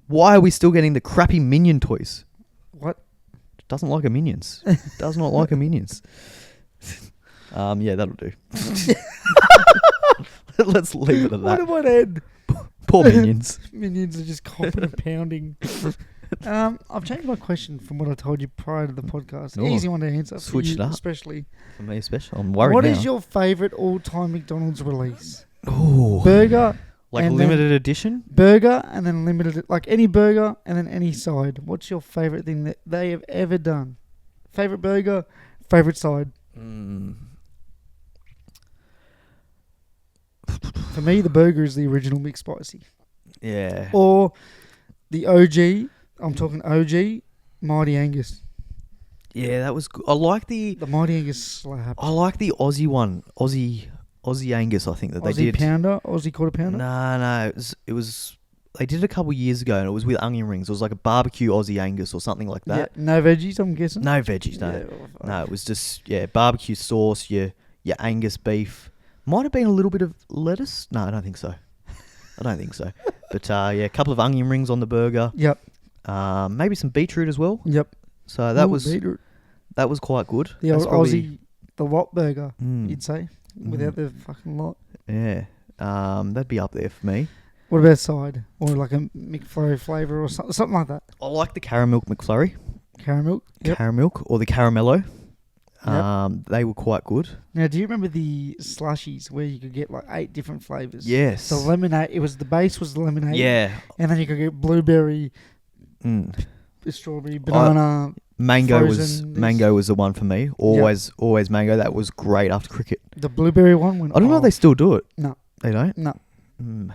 [SPEAKER 1] why are we still getting the crappy Minion toys?
[SPEAKER 2] what?
[SPEAKER 1] Doesn't like her Minions. Does not like her Minions. Yeah, that'll do. Let's leave it at
[SPEAKER 2] What
[SPEAKER 1] that.
[SPEAKER 2] about Ed?
[SPEAKER 1] Poor Minions.
[SPEAKER 2] Minions are just coughing and pounding. I've changed my question from what I told you prior to the podcast.
[SPEAKER 1] Oh,
[SPEAKER 2] Easy one to answer. For
[SPEAKER 1] switched
[SPEAKER 2] you
[SPEAKER 1] up.
[SPEAKER 2] especially.
[SPEAKER 1] For me, especially. I'm worried
[SPEAKER 2] What
[SPEAKER 1] now.
[SPEAKER 2] is your favourite all-time McDonald's release?
[SPEAKER 1] Ooh.
[SPEAKER 2] Burger,
[SPEAKER 1] Like
[SPEAKER 2] and
[SPEAKER 1] limited edition?
[SPEAKER 2] burger, and then limited, like any burger, and then any side. What's your favourite thing that they have ever done? Favourite burger, favourite side. For me, the burger is the original McSpicy.
[SPEAKER 1] Yeah.
[SPEAKER 2] Or the OG, I'm talking OG, Mighty Angus.
[SPEAKER 1] Yeah, that was good. I like the
[SPEAKER 2] Mighty Angus slab.
[SPEAKER 1] Aussie one. Aussie Angus, I think that
[SPEAKER 2] Aussie
[SPEAKER 1] they did.
[SPEAKER 2] pounder, Aussie quarter pounder.
[SPEAKER 1] No, it was they did it a couple of years ago, and it was with onion rings. It was like a barbecue Aussie Angus or something like that.
[SPEAKER 2] Yeah, no veggies, I'm guessing.
[SPEAKER 1] No veggies, no.
[SPEAKER 2] Yeah, well, fuck.
[SPEAKER 1] No, it was just barbecue sauce, your Angus beef. Might have been a little bit of lettuce. No, I don't think so. But a couple of onion rings on the burger.
[SPEAKER 2] Yep.
[SPEAKER 1] Maybe some beetroot as well.
[SPEAKER 2] Yep.
[SPEAKER 1] So that
[SPEAKER 2] Ooh,
[SPEAKER 1] was
[SPEAKER 2] beetroot.
[SPEAKER 1] that was quite good.
[SPEAKER 2] The
[SPEAKER 1] That's
[SPEAKER 2] old
[SPEAKER 1] probably-
[SPEAKER 2] Aussie, the lot burger,
[SPEAKER 1] Mm.
[SPEAKER 2] you'd say, without the fucking lot.
[SPEAKER 1] Yeah. That'd be up there for me.
[SPEAKER 2] What about side? Or like a McFlurry flavour or something like that?
[SPEAKER 1] I like the caramel McFlurry.
[SPEAKER 2] Caramel. Yep.
[SPEAKER 1] Caramilk or the caramello.
[SPEAKER 2] Yep.
[SPEAKER 1] They were quite good.
[SPEAKER 2] Now, do you remember the slushies where you could get like 8 different flavours?
[SPEAKER 1] Yes.
[SPEAKER 2] The lemonade, the base was the lemonade.
[SPEAKER 1] Yeah.
[SPEAKER 2] And then you could get blueberry,
[SPEAKER 1] Mm.
[SPEAKER 2] strawberry, banana.
[SPEAKER 1] Mango
[SPEAKER 2] Frozen
[SPEAKER 1] was the one for me. Always mango. That was great after cricket.
[SPEAKER 2] The blueberry one went
[SPEAKER 1] I don't know if they still do it.
[SPEAKER 2] No.
[SPEAKER 1] They don't?
[SPEAKER 2] No.
[SPEAKER 1] Mm.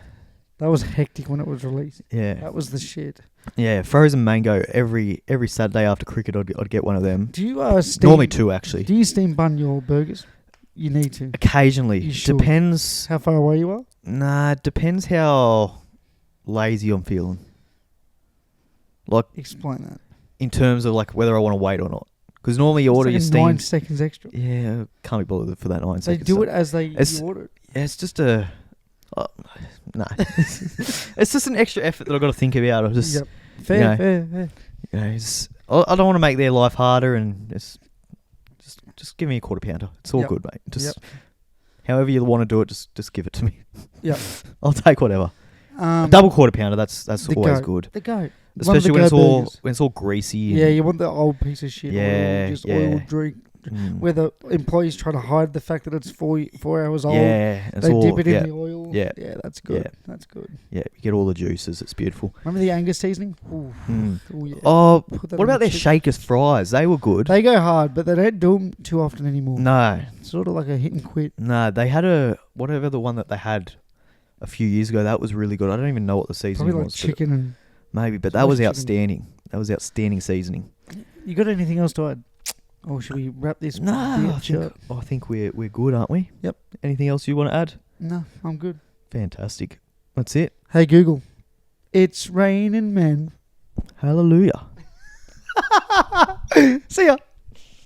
[SPEAKER 2] That was hectic when it was released.
[SPEAKER 1] Yeah.
[SPEAKER 2] That was the shit.
[SPEAKER 1] Yeah, frozen mango every Saturday after cricket I'd get one of them.
[SPEAKER 2] Do you steam?
[SPEAKER 1] Normally 2 actually.
[SPEAKER 2] Do you steam bun your burgers? You need to.
[SPEAKER 1] Occasionally.
[SPEAKER 2] You should.
[SPEAKER 1] Depends.
[SPEAKER 2] How far away you are?
[SPEAKER 1] Nah, depends how lazy I'm feeling. Like
[SPEAKER 2] Explain that.
[SPEAKER 1] in terms of like whether I want to wait or not. Because normally you order your
[SPEAKER 2] It's like 9
[SPEAKER 1] steamed.
[SPEAKER 2] seconds extra.
[SPEAKER 1] Yeah, can't be bothered for that 9
[SPEAKER 2] They
[SPEAKER 1] seconds.
[SPEAKER 2] do
[SPEAKER 1] so-
[SPEAKER 2] it as you
[SPEAKER 1] It's-
[SPEAKER 2] order it.
[SPEAKER 1] Yeah, it's just a. No. It's just an extra effort that I've got to think about. I just,
[SPEAKER 2] Yep. Fair,
[SPEAKER 1] know,
[SPEAKER 2] fair.
[SPEAKER 1] I don't want to make their life harder, and just give me a quarter pounder. It's all
[SPEAKER 2] Yep.
[SPEAKER 1] good, mate. Just however you want to do it, just give it to me.
[SPEAKER 2] Yep.
[SPEAKER 1] I'll take whatever. A
[SPEAKER 2] The
[SPEAKER 1] double quarter pounder. That's always
[SPEAKER 2] goat.
[SPEAKER 1] good,
[SPEAKER 2] The goat.
[SPEAKER 1] especially
[SPEAKER 2] One
[SPEAKER 1] when
[SPEAKER 2] of the
[SPEAKER 1] it's
[SPEAKER 2] goat
[SPEAKER 1] all greasy.
[SPEAKER 2] burgers. Yeah, you want the old piece of shit
[SPEAKER 1] Yeah,
[SPEAKER 2] oil, just
[SPEAKER 1] yeah.
[SPEAKER 2] oil drink,
[SPEAKER 1] Mm.
[SPEAKER 2] where the employees try to hide the fact that it's 4 hours old.
[SPEAKER 1] Yeah, it's
[SPEAKER 2] They
[SPEAKER 1] all,
[SPEAKER 2] dip it
[SPEAKER 1] yeah,
[SPEAKER 2] in the oil.
[SPEAKER 1] Yeah.
[SPEAKER 2] Yeah, that's good.
[SPEAKER 1] Yeah.
[SPEAKER 2] That's good.
[SPEAKER 1] yeah. You get all the juices. It's beautiful.
[SPEAKER 2] Remember the Angus seasoning? Ooh.
[SPEAKER 1] Mm.
[SPEAKER 2] Ooh, yeah.
[SPEAKER 1] Oh,
[SPEAKER 2] Put that
[SPEAKER 1] what
[SPEAKER 2] on
[SPEAKER 1] about
[SPEAKER 2] the
[SPEAKER 1] their
[SPEAKER 2] chicken.
[SPEAKER 1] Shakers fries? They were good.
[SPEAKER 2] They go hard, but they don't do them too often anymore.
[SPEAKER 1] No,
[SPEAKER 2] Sort of like a hit and quit.
[SPEAKER 1] no. They had whatever the one that they had a few years ago. That was really good. I don't even know what the seasoning
[SPEAKER 2] Probably like
[SPEAKER 1] was.
[SPEAKER 2] chicken and...
[SPEAKER 1] Maybe, but that
[SPEAKER 2] Smashed
[SPEAKER 1] was
[SPEAKER 2] chicken.
[SPEAKER 1] outstanding. That was outstanding seasoning.
[SPEAKER 2] You got anything else to add? Or should we wrap this
[SPEAKER 1] No,
[SPEAKER 2] bitch up?
[SPEAKER 1] I think we're good, aren't we?
[SPEAKER 2] Yep.
[SPEAKER 1] Anything else you want to add?
[SPEAKER 2] No, I'm good.
[SPEAKER 1] Fantastic. That's it.
[SPEAKER 2] Hey, Google. It's raining men.
[SPEAKER 1] Hallelujah.
[SPEAKER 2] See ya.